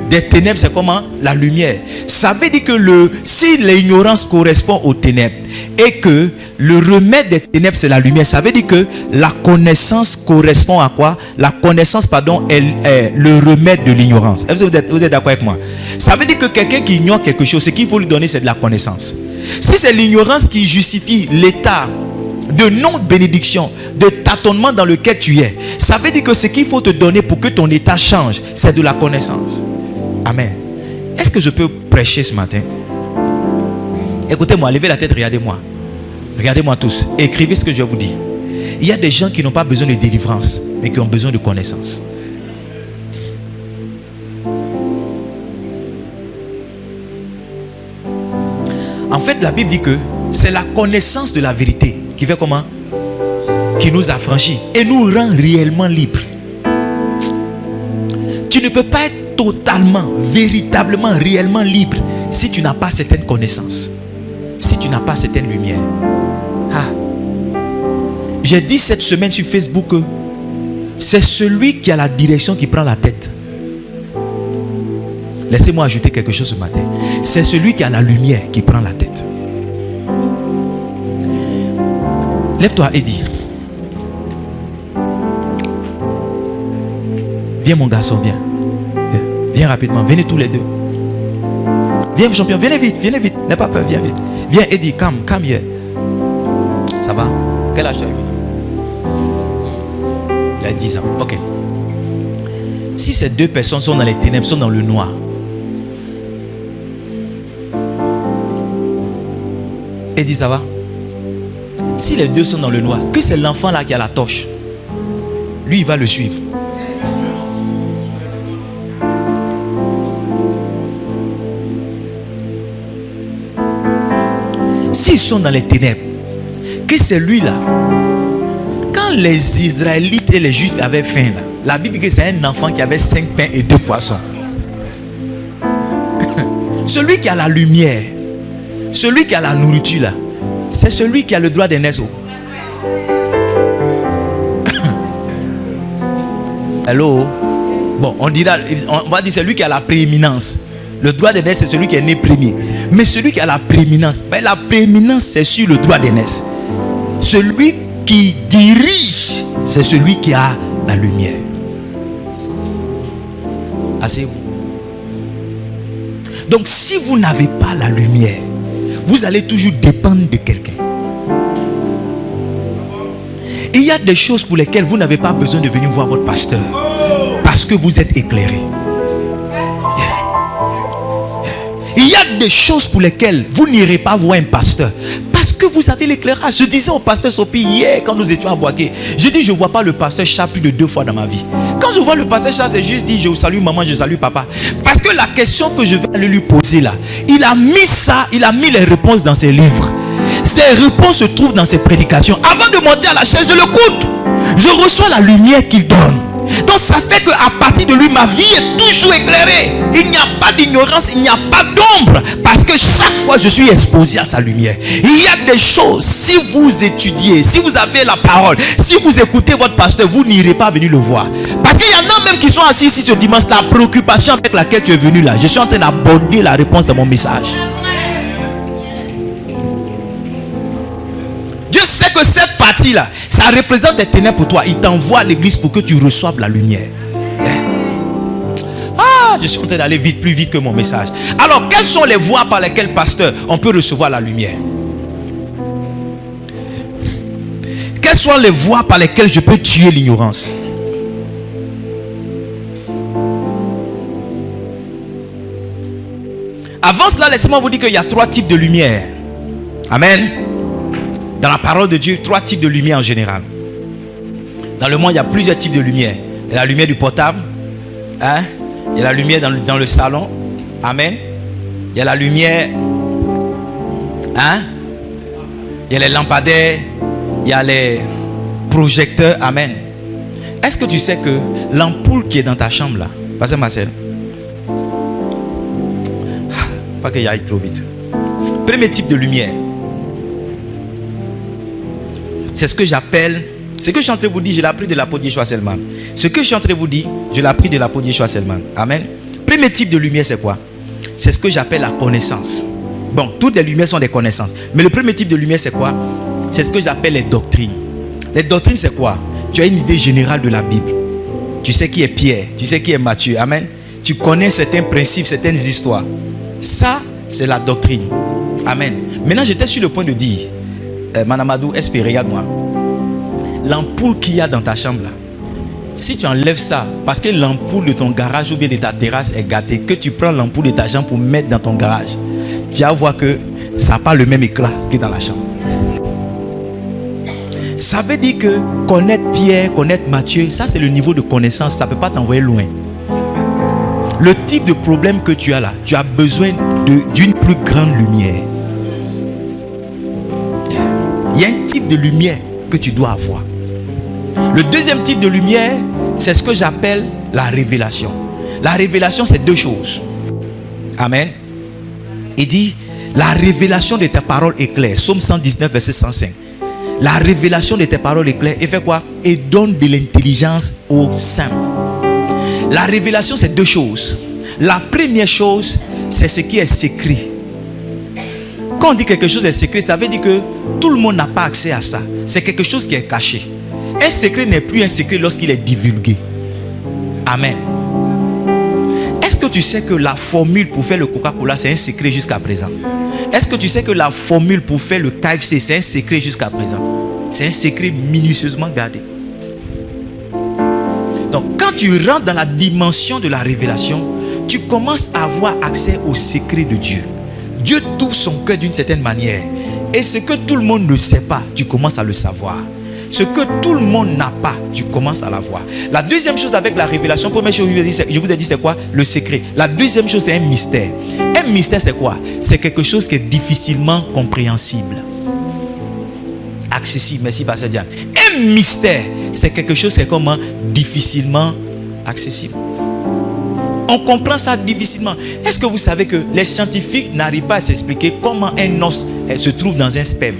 Des ténèbres, c'est comment? La lumière. Ça veut dire que si l'ignorance correspond aux ténèbres et que le remède des ténèbres, c'est la lumière, ça veut dire que la connaissance correspond à quoi? La connaissance, pardon, est le remède de l'ignorance. Vous êtes d'accord avec moi? Ça veut dire que quelqu'un qui ignore quelque chose, ce qu'il faut lui donner, c'est de la connaissance. Si c'est l'ignorance qui justifie l'état de non-bénédiction, de tâtonnement dans lequel tu es, ça veut dire que ce qu'il faut te donner pour que ton état change, c'est de la connaissance. Amen. Est-ce que je peux prêcher ce matin? Écoutez-moi, levez la tête, regardez-moi. Regardez-moi tous. Écrivez ce que je vais vous dire. Il y a des gens qui n'ont pas besoin de délivrance, mais qui ont besoin de connaissance. En fait, la Bible dit que c'est la connaissance de la vérité qui fait comment? Qui nous affranchit et nous rend réellement libres. Tu ne peux pas être totalement, véritablement, réellement libre si tu n'as pas certaines connaissances, si tu n'as pas certaines lumières. J'ai dit cette semaine sur Facebook que c'est celui qui a la direction qui prend la tête. Laissez-moi ajouter quelque chose ce matin. C'est celui qui a la lumière qui prend la tête. Lève-toi et dis. Viens mon garçon, viens. Viens rapidement, venez tous les deux. Viens champion, venez vite. N'aie pas peur, viens vite. Viens Eddie, come here. Ça va? Quel âge tu as eu? Il a 10 ans, ok. Si ces deux personnes sont dans les ténèbres, sont dans le noir, Eddie, ça va? Si les deux sont dans le noir, que c'est l'enfant là qui a la torche, lui il va le suivre. S'ils sont dans les ténèbres, que c'est lui là. Quand les Israélites et les Juifs avaient faim là, la Bible dit que c'est un enfant qui avait 5 pains et 2 poissons. Celui qui a la lumière, celui qui a la nourriture là, c'est celui qui a le droit d'aînesse. Hello. Bon, on va dire celui qui a la prééminence. Le droit d'aînesse, c'est celui qui est né premier. Mais celui qui a la prééminence, la prééminence, c'est sur le droit d'aînesse. Celui qui dirige, c'est celui qui a la lumière. Asseyez-vous. Donc, si vous n'avez pas la lumière, vous allez toujours dépendre de quelqu'un. Il y a des choses pour lesquelles vous n'avez pas besoin de venir voir votre pasteur, parce que vous êtes éclairé. Il y a des choses pour lesquelles vous n'irez pas voir un pasteur, parce que vous avez l'éclairage. Je disais au pasteur Sopi hier, quand nous étions à Boaké, je dis je ne vois pas le pasteur Charles plus de 2 fois dans ma vie. Quand je vois le pasteur Charles, c'est juste dit je salue maman, je salue papa. Parce que la question que je vais aller lui poser là, il a mis ça, il a mis les réponses dans ses livres. Ces réponses se trouvent dans ses prédications. Avant de monter à la chaise, je l'écoute. Je reçois la lumière qu'il donne. Donc ça fait qu'à partir de lui, ma vie est toujours éclairée. Il n'y a pas d'ignorance, il n'y a pas d'ombre. Parce que chaque fois je suis exposé à sa lumière. Il y a des choses, si vous étudiez, si vous avez la parole, si vous écoutez votre pasteur, vous n'irez pas venir le voir. Parce qu'il y en a même qui sont assis ici ce dimanche. La préoccupation avec laquelle tu es venu là, je suis en train d'aborder la réponse de mon message. Dieu sait que cette partie-là, ça représente des ténèbres pour toi. Il t'envoie à l'église pour que tu reçoives la lumière. Ah, je suis en train d'aller vite, plus vite que mon message. Alors, quelles sont les voies par lesquelles, pasteur, on peut recevoir la lumière? Quelles sont les voies par lesquelles je peux tuer l'ignorance? Avant cela, laissez-moi vous dire qu'il y a 3 types de lumière. Amen. Dans la parole de Dieu, 3 types de lumière en général. Dans le monde, il y a plusieurs types de lumière. Il y a la lumière du portable. Hein? Il y a la lumière dans le salon. Amen. Il y a la lumière. Hein? Il y a les lampadaires. Il y a les projecteurs. Amen. Est-ce que tu sais que l'ampoule qui est dans ta chambre là, Pasteur Marcel, pas qu'il aille trop vite. Premier type de lumière, c'est ce que j'appelle, ce que je suis en train de vous dire, je l'ai appris de l'apôtre Yeshua Selman. Ce que je suis en train de vous dire, je l'ai appris de l'apôtre Yeshua Selman. Amen. Premier type de lumière, c'est quoi? C'est ce que j'appelle la connaissance. Bon, toutes les lumières sont des connaissances. Mais le premier type de lumière, c'est quoi? C'est ce que j'appelle les doctrines. Les doctrines, c'est quoi? Tu as une idée générale de la Bible. Tu sais qui est Pierre, tu sais qui est Matthieu. Amen. Tu connais certains principes, certaines histoires. Ça, c'est la doctrine. Amen. Maintenant, j'étais sur le point de dire, Madame Adou, regarde-moi. L'ampoule qu'il y a dans ta chambre là, si tu enlèves ça, parce que l'ampoule de ton garage ou bien de ta terrasse est gâtée, que tu prends l'ampoule de ta chambre pour mettre dans ton garage, tu vas voir que ça n'a pas le même éclat que dans la chambre. Ça veut dire que connaître Pierre, connaître Matthieu, ça c'est le niveau de connaissance, ça ne peut pas t'envoyer loin. Le type de problème que tu as là, tu as besoin d'une plus grande lumière. Il y a un type de lumière que tu dois avoir. Le deuxième type de lumière, c'est ce que j'appelle la révélation. La révélation, c'est 2 choses. Amen. Il dit, la révélation de tes paroles est claire. Psaume 119, verset 105. La révélation de tes paroles est claire. Et fait quoi? Et donne de l'intelligence aux saints. La révélation, c'est 2 choses. La première chose, c'est ce qui est secret. Quand on dit quelque chose est secret, ça veut dire que tout le monde n'a pas accès à ça. C'est quelque chose qui est caché. Un secret n'est plus un secret lorsqu'il est divulgué. Amen. Est-ce que tu sais que la formule pour faire le Coca-Cola, c'est un secret jusqu'à présent? Est-ce que tu sais que la formule pour faire le KFC, c'est un secret jusqu'à présent? C'est un secret minutieusement gardé. Donc, quand tu rentres dans la dimension de la révélation, tu commences à avoir accès au secret de Dieu. Dieu t'ouvre son cœur d'une certaine manière. Et ce que tout le monde ne sait pas, tu commences à le savoir. Ce que tout le monde n'a pas, tu commences à l'avoir. La deuxième chose avec la révélation, première chose, je vous ai dit, c'est quoi? Le secret. La deuxième chose, c'est un mystère. Un mystère, c'est quoi? C'est quelque chose qui est difficilement compréhensible. Accessible, merci Pasteur Diane. Un mystère, c'est quelque chose qui est comment? Difficilement accessible. On comprend ça difficilement. Est-ce que vous savez que les scientifiques n'arrivent pas à s'expliquer comment un os se trouve dans un sperme?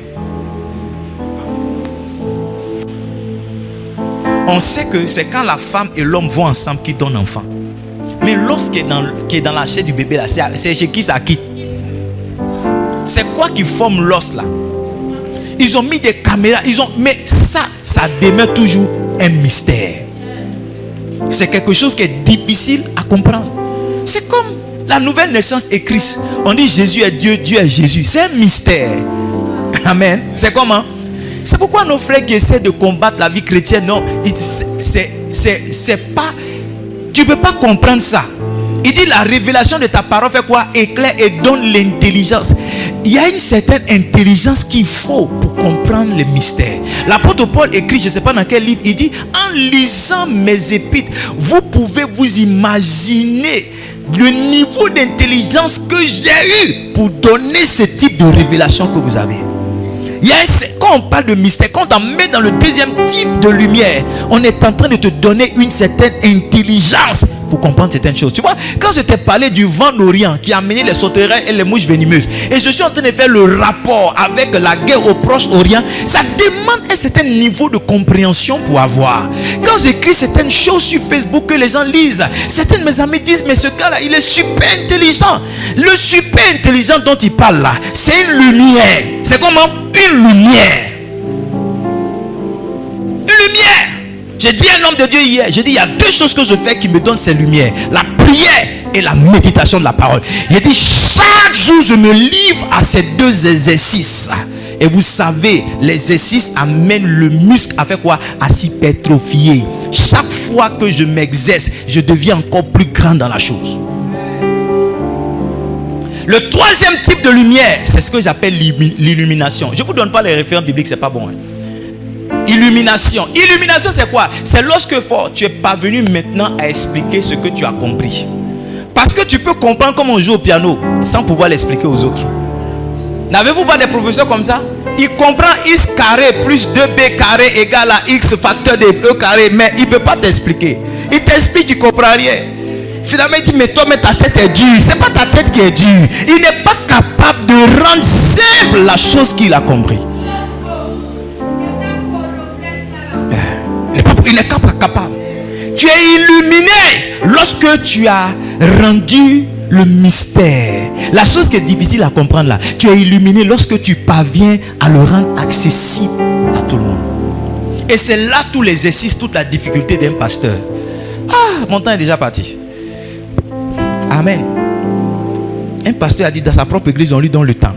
On sait que c'est quand la femme et l'homme vont ensemble qu'ils donnent enfant. Mais lorsqu'il est dans la chair du bébé là, c'est chez qui ça quitte? C'est quoi qui forme l'os là? Ils ont mis des caméras, mais ça demeure toujours un mystère. C'est quelque chose qui est difficile à comprendre. C'est comme la nouvelle naissance et Christ. On dit Jésus est Dieu, Dieu est Jésus. C'est un mystère. Amen. C'est comment? C'est pourquoi nos frères qui essaient de combattre la vie chrétienne, non, c'est pas, tu ne peux pas comprendre ça. Il dit la révélation de ta parole fait quoi? Éclaire et donne l'intelligence. Il y a une certaine intelligence qu'il faut pour comprendre les mystères. L'apôtre Paul écrit, je ne sais pas dans quel livre, il dit, en lisant mes épîtres, vous pouvez vous imaginer le niveau d'intelligence que j'ai eu pour donner ce type de révélation que vous avez. Quand on parle de mystère, quand on met dans le deuxième type de lumière, on est en train de te donner une certaine intelligence pour comprendre certaines choses. Tu vois, quand je t'ai parlé du vent d'Orient qui a amené les sauterelles et les mouches venimeuses, et je suis en train de faire le rapport avec la guerre au Proche-Orient, ça demande un certain niveau de compréhension pour avoir. Quand j'écris certaines choses sur Facebook que les gens lisent, certains de mes amis disent, mais ce gars-là, il est super intelligent. Le super intelligent dont il parle là, c'est une lumière. C'est comment? Une lumière. Une lumière. J'ai dit à un homme de Dieu hier, j'ai dit, il y a deux choses que je fais qui me donnent ces lumières. La prière et la méditation de la parole. J'ai dit, chaque jour, je me livre à ces deux exercices. Et vous savez, l'exercice amène le muscle à faire quoi? À s'hypertrophier. Chaque fois que je m'exerce, je deviens encore plus grand dans la chose. Le troisième type de lumière, c'est ce que j'appelle l'illumination. Je ne vous donne pas les références bibliques, c'est pas bon. Illumination. Illumination, c'est quoi? C'est lorsque tu es parvenu maintenant à expliquer ce que tu as compris. Parce que tu peux comprendre comment on joue au piano sans pouvoir l'expliquer aux autres. N'avez-vous pas des professeurs comme ça? Il comprend x carré plus 2b carré égale à x facteur de e carré, mais il ne peut pas t'expliquer. Il t'explique, tu ne comprends rien. Finalement, il dit, mais toi, ta tête est dure. Ce n'est pas ta tête qui est dure. Il n'est pas capable de rendre simple la chose qu'il a compris. Il n'est pas capable. Tu es illuminé lorsque tu as rendu le mystère. La chose qui est difficile à comprendre là, tu es illuminé lorsque tu parviens à le rendre accessible à tout le monde. Et c'est là tout l'exercice, toute la difficulté d'un pasteur. Ah, mon temps est déjà parti. Amen. Un pasteur a dit dans sa propre église, on lui donne le temps.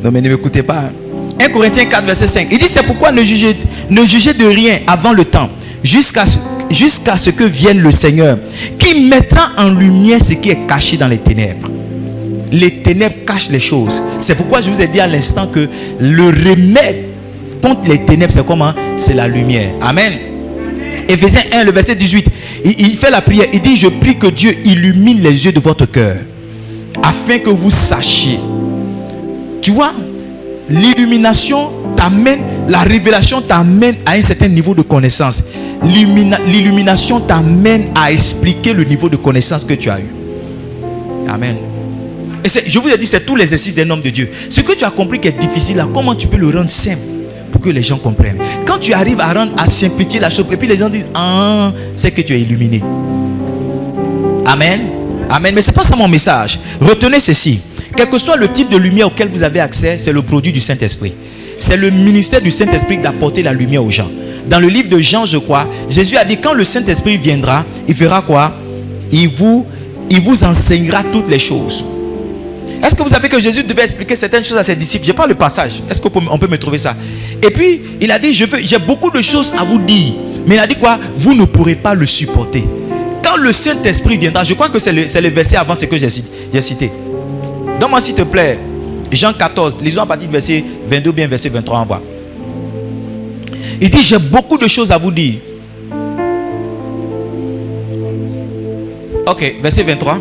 Non mais ne m'écoutez pas. 1 Corinthiens 4 verset 5. Il dit, c'est pourquoi ne jugez de rien avant le temps, jusqu'à ce que vienne le Seigneur, qui mettra en lumière ce qui est caché dans les ténèbres. Les ténèbres cachent les choses. C'est pourquoi je vous ai dit à l'instant que le remède contre les ténèbres, c'est comment? C'est la lumière. Amen. Éphésiens 1, le verset 18. Il fait la prière. Il dit, je prie que Dieu illumine les yeux de votre cœur, afin que vous sachiez. Tu vois, l'illumination t'amène, la révélation t'amène à un certain niveau de connaissance. L'illumination t'amène à expliquer le niveau de connaissance que tu as eu. Amen. Et je vous ai dit, c'est tout l'exercice d'un homme de Dieu. Ce que tu as compris qui est difficile là, comment tu peux le rendre simple pour que les gens comprennent? Quand tu arrives à simplifier la chose, et puis les gens disent, ah, c'est que tu es illuminé. Amen. Amen. Mais ce n'est pas ça mon message. Retenez ceci. Quel que soit le type de lumière auquel vous avez accès, c'est le produit du Saint-Esprit. C'est le ministère du Saint-Esprit d'apporter la lumière aux gens. Dans le livre de Jean, je crois, Jésus a dit, quand le Saint-Esprit viendra, il fera quoi? Il vous enseignera toutes les choses. Est-ce que vous savez que Jésus devait expliquer certaines choses à ses disciples? Je n'ai pas le passage. Est-ce qu'on peut me trouver ça? Et puis, il a dit, j'ai beaucoup de choses à vous dire. Mais il a dit quoi? Vous ne pourrez pas le supporter. Quand le Saint-Esprit viendra, je crois que c'est le verset avant ce que j'ai cité. Donne-moi s'il te plaît, Jean 14, lisons à partir du verset 22 ou bien verset 23, on voit. Il dit, j'ai beaucoup de choses à vous dire. Ok, verset 23.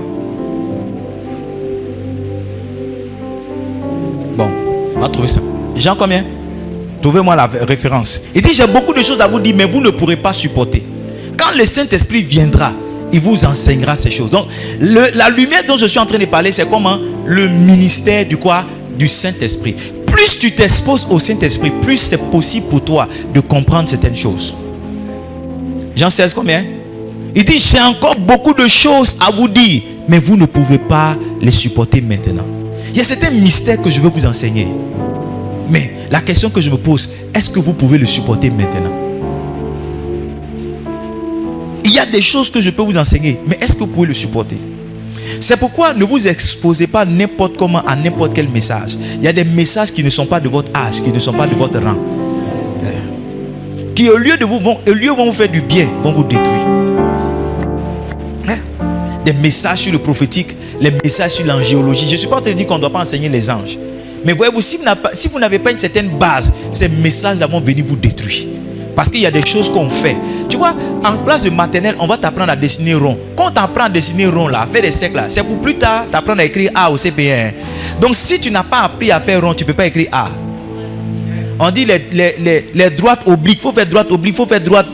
Bon, on va trouver ça. Jean combien? Trouvez-moi la référence. Il dit, j'ai beaucoup de choses à vous dire, mais vous ne pourrez pas supporter. Quand le Saint-Esprit viendra, il vous enseignera ces choses. Donc, la lumière dont je suis en train de parler, c'est comment? Le ministère du quoi? Du Saint-Esprit. Plus tu t'exposes au Saint-Esprit, plus c'est possible pour toi de comprendre certaines choses. Jean 16 combien? Il dit, j'ai encore beaucoup de choses à vous dire, mais vous ne pouvez pas les supporter maintenant. Il y a certains mystères que je veux vous enseigner. Mais la question que je me pose, est-ce que vous pouvez le supporter maintenant? Il y a des choses que je peux vous enseigner, mais est-ce que vous pouvez le supporter? C'est pourquoi ne vous exposez pas n'importe comment à n'importe quel message. Il y a des messages qui ne sont pas de votre âge, qui ne sont pas de votre rang, qui au lieu vont vous faire du bien, vont vous détruire. Des messages sur le prophétique, les messages sur l'angéologie. Je ne suis pas en train de dire qu'on ne doit pas enseigner les anges. Mais voyez-vous, si vous n'avez pas une certaine base, ces messages vont venir vous détruire. Parce qu'il y a des choses qu'on fait. Tu vois, en classe de maternelle, on va t'apprendre à dessiner rond. Quand on t'apprend à dessiner rond, là, à faire des cercles, là, c'est pour plus tard t'apprendre à écrire A au CP1. Donc si tu n'as pas appris à faire rond, tu ne peux pas écrire A. On dit les droites obliques, il faut faire droite oblique, il faut faire droite.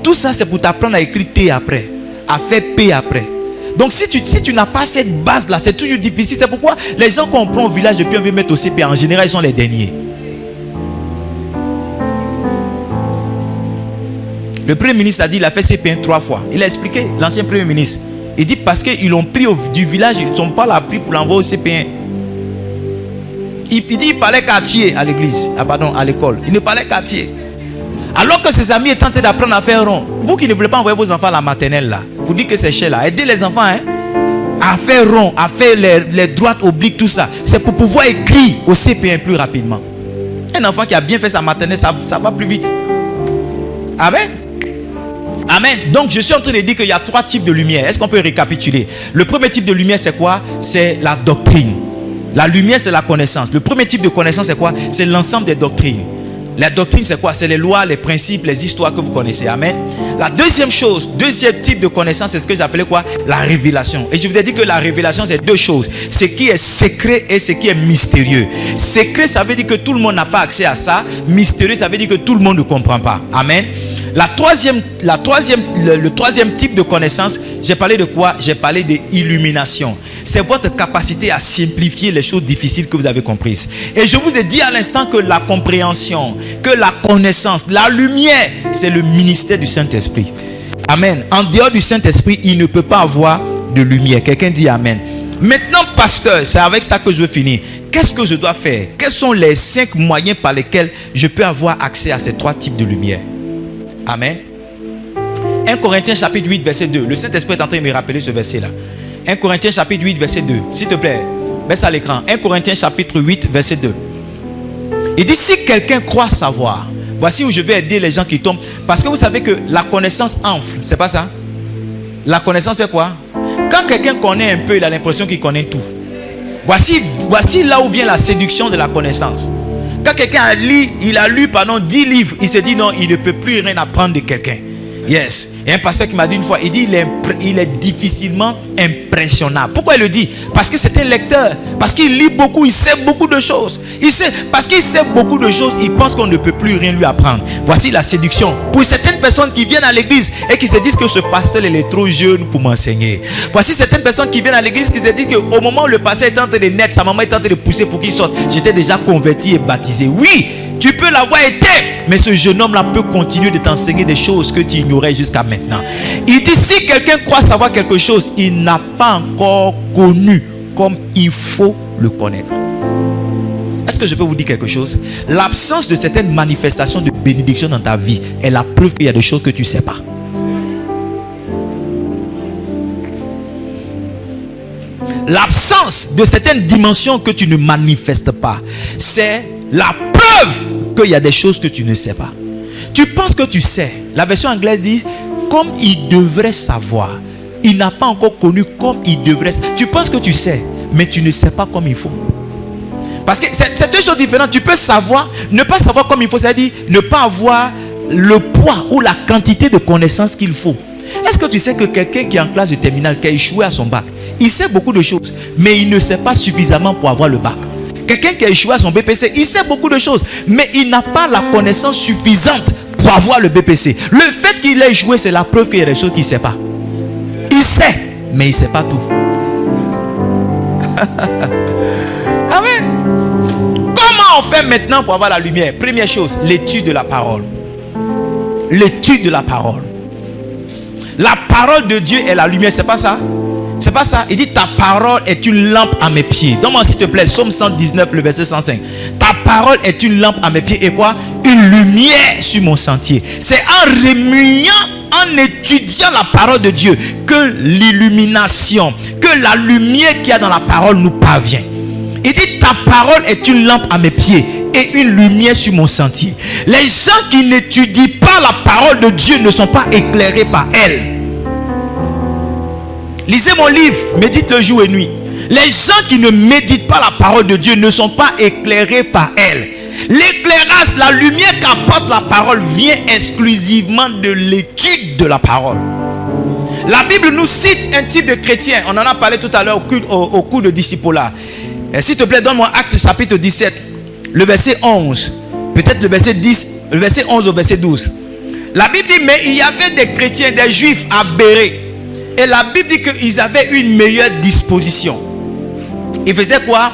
Tout ça, c'est pour t'apprendre à écrire T après, à faire P après. Donc si tu n'as pas cette base-là, c'est toujours difficile. C'est pourquoi les gens qu'on prend au village depuis on veut mettre au CP, en général, ils sont les derniers. Le Premier ministre a dit, il a fait CP1 3 fois. Il a expliqué, l'ancien Premier ministre. Il dit parce qu'ils l'ont pris du village, ils ne sont pas là pris pour l'envoyer au CP1. Il dit il parlait quartier à l'église, à l'école. Il ne parlait quartier. Alors que ses amis étaient en train d'apprendre à faire rond. Vous qui ne voulez pas envoyer vos enfants à la maternelle là, vous dites que c'est cher là. Aidez les enfants à faire rond, à faire les droites obliques, tout ça. C'est pour pouvoir écrire au CP1 plus rapidement. Un enfant qui a bien fait sa maternelle, ça va plus vite. Amen. Amen. Donc je suis en train de dire qu'il y a 3 types de lumière. Est-ce qu'on peut récapituler? Le premier type de lumière c'est quoi? C'est la doctrine. La lumière c'est la connaissance. Le premier type de connaissance c'est quoi? C'est l'ensemble des doctrines. La doctrine c'est quoi? C'est les lois, les principes, les histoires que vous connaissez. Amen. La deuxième chose, deuxième type de connaissance, c'est ce que j'appelais quoi? La révélation. Et je vous ai dit que la révélation c'est 2 choses. Ce qui est secret et ce qui est mystérieux. Secret ça veut dire que tout le monde n'a pas accès à ça. Mystérieux ça veut dire que tout le monde ne comprend pas. Amen. Le troisième type de connaissance, j'ai parlé de quoi? J'ai parlé d'illumination. C'est votre capacité à simplifier les choses difficiles que vous avez comprises. Et je vous ai dit à l'instant que la compréhension, que la connaissance, la lumière, c'est le ministère du Saint-Esprit. Amen. En dehors du Saint-Esprit, il ne peut pas avoir de lumière. Quelqu'un dit Amen. Maintenant, pasteur, c'est avec ça que je veux finir. Qu'est-ce que je dois faire? Quels sont les 5 moyens par lesquels je peux avoir accès à ces 3 types de lumière? Amen. 1 Corinthiens chapitre 8 verset 2. Le Saint-Esprit est en train de me rappeler ce verset là. 1 Corinthiens chapitre 8 verset 2. S'il te plaît, mets ça à l'écran. 1 Corinthiens chapitre 8 verset 2. Il dit si quelqu'un croit savoir. Voici où je vais aider les gens qui tombent. Parce que vous savez que la connaissance enfle. C'est pas ça? La connaissance fait quoi? Quand quelqu'un connaît un peu, il a l'impression qu'il connaît tout. Voici là où vient la séduction de la connaissance. Quand quelqu'un a lu 10 livres, il se dit non, il ne peut plus rien apprendre de quelqu'un. Yes. Il y a un pasteur qui m'a dit une fois, il dit il est difficilement impressionnable. Pourquoi il le dit? Parce que c'est un lecteur. Parce qu'il lit beaucoup, il sait beaucoup de choses. Parce qu'il sait beaucoup de choses, il pense qu'on ne peut plus rien lui apprendre. Voici la séduction. Pour certaines personnes qui viennent à l'église et qui se disent que ce pasteur il est trop jeune pour m'enseigner. Voici certaines personnes qui viennent à l'église qui se disent qu'au moment où le pasteur est en train de naître, sa maman est en train de pousser pour qu'il sorte. J'étais déjà converti et baptisé. Oui, tu peux l'avoir été, mais ce jeune homme-là peut continuer de t'enseigner des choses que tu ignorais jusqu'à maintenant. Il dit, si quelqu'un croit savoir quelque chose, il n'a pas encore connu comme il faut le connaître. Est-ce que je peux vous dire quelque chose? L'absence de certaines manifestations de bénédiction dans ta vie est la preuve qu'il y a des choses que tu ne sais pas. L'absence de certaines dimensions que tu ne manifestes pas, c'est la preuve qu'il y a des choses que tu ne sais pas. Tu penses que tu sais. La version anglaise dit comme il devrait savoir. Il n'a pas encore connu comme il devrait. Tu penses que tu sais, mais tu ne sais pas comme il faut. Parce que c'est 2 choses différentes. Tu peux savoir, ne pas savoir comme il faut, c'est-à-dire ne pas avoir le poids ou la quantité de connaissances qu'il faut. Est-ce que tu sais que quelqu'un qui est en classe de terminale, qui a échoué à son bac, il sait beaucoup de choses, mais il ne sait pas suffisamment pour avoir le bac. Quelqu'un qui a échoué à son BPC, il sait beaucoup de choses, mais il n'a pas la connaissance suffisante pour avoir le BPC. Le fait qu'il ait échoué, c'est la preuve qu'il y a des choses qu'il ne sait pas. Il sait, mais il ne sait pas tout. Amen. Comment on fait maintenant pour avoir la lumière? Première chose, l'étude de la parole. L'étude de la parole. La parole de Dieu est la lumière, c'est pas ça? C'est pas ça. Il dit ta parole est une lampe à mes pieds. Donne-moi s'il te plaît Psaume 119 le verset 105. Ta parole est une lampe à mes pieds et quoi? Une lumière sur mon sentier. C'est en remuant, en étudiant la parole de Dieu que l'illumination, que la lumière qu'il y a dans la parole nous parvient. Il dit ta parole est une lampe à mes pieds et une lumière sur mon sentier. Les gens qui n'étudient pas la parole de Dieu ne sont pas éclairés par elle. Lisez mon livre, médite le jour et nuit. Les gens qui ne méditent pas la parole de Dieu ne sont pas éclairés par elle. L'éclairage, la lumière qu'apporte la parole vient exclusivement de l'étude de la parole. La Bible nous cite un type de chrétien. On en a parlé tout à l'heure au cours de discipulat. S'il te plaît, donne-moi Actes chapitre 17, le verset 11. Peut-être le verset 10, le verset 11 au verset 12. La Bible dit, mais il y avait des chrétiens, des juifs à Bérée. Et la Bible dit qu'ils avaient une meilleure disposition. Ils faisaient quoi?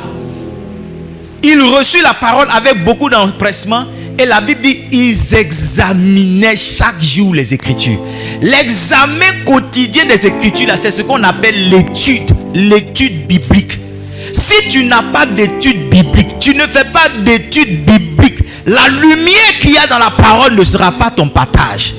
Ils reçurent la parole avec beaucoup d'empressement. Et la Bible dit, ils examinaient chaque jour les Écritures. L'examen quotidien des Écritures, c'est ce qu'on appelle l'étude biblique. Si tu n'as pas d'étude biblique, tu ne fais pas d'étude biblique, la lumière qu'il y a dans la parole ne sera pas ton partage.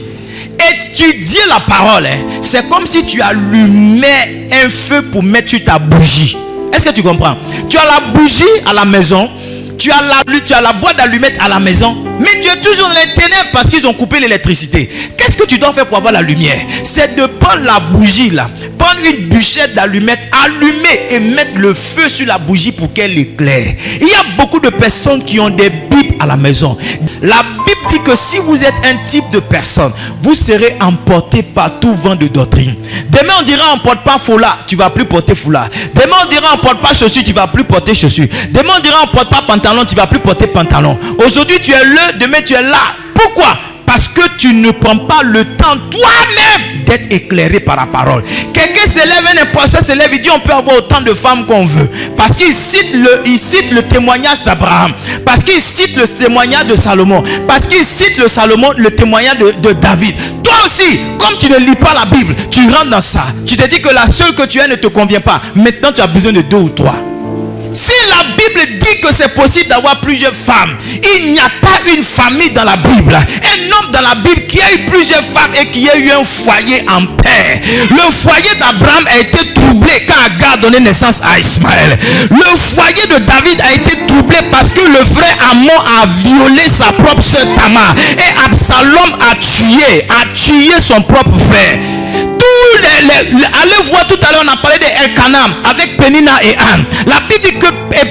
Étudier la parole, c'est comme si tu allumais un feu pour mettre sur ta bougie. Est-ce que tu comprends? Tu as la bougie à la maison, tu as la boîte d'allumettes à la maison, mais tu es toujours dans les ténèbres parce qu'ils ont coupé l'électricité. Qu'est-ce que tu dois faire pour avoir la lumière? C'est de prendre la bougie là, prendre une bûchette d'allumettes, allumer et mettre le feu sur la bougie pour qu'elle éclaire. Il y a beaucoup de personnes qui ont des Bibles à la maison. La Bible dit que si vous êtes un type de personne, vous serez emporté par tout vent de doctrine. Demain on dira on porte pas foulard, tu vas plus porter foulard. Demain on dira on porte pas chaussures, tu vas plus porter chaussures. Demain on dira on porte pas pantalon, tu vas plus porter pantalon. Aujourd'hui tu es là, demain tu es là. Pourquoi? Parce que tu ne prends pas le temps toi-même d'être éclairé par la parole. Quelqu'un s'élève, un imposteur s'élève, il dit on peut avoir autant de femmes qu'on veut. Parce qu'il cite le témoignage d'Abraham. Parce qu'il cite le témoignage de Salomon. Parce qu'il cite le témoignage de David. Toi aussi, comme tu ne lis pas la Bible, tu rentres dans ça. Tu te dis que la seule que tu as ne te convient pas. Maintenant tu as besoin de 2 ou 3. Si la Bible dit que c'est possible d'avoir plusieurs femmes, il n'y a pas une famille dans la Bible, un homme dans la Bible qui a eu plusieurs femmes et qui a eu un foyer en paix. Le foyer d'Abraham a été troublé quand Agar a donné naissance à Ismaël. Le foyer de David a été troublé parce que le frère Amon a violé sa propre soeur Tamar et Absalom a tué son propre frère. Allez voir tout à l'heure, on a parlé d'Elkanam avec Pénina et Anne. La Bible dit que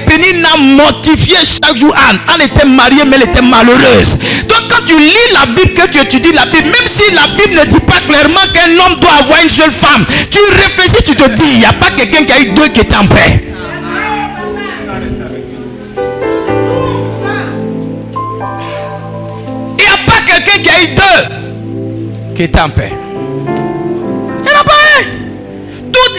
Pénina mortifiait chaque jour Anne. Anne était mariée mais elle était malheureuse. Donc quand tu lis la Bible, que tu étudies la Bible, même si la Bible ne dit pas clairement qu'un homme doit avoir une seule femme, tu réfléchis, tu te dis, il n'y a pas quelqu'un qui a eu 2 qui est en paix. Il n'y a pas quelqu'un qui a eu 2 qui est en paix.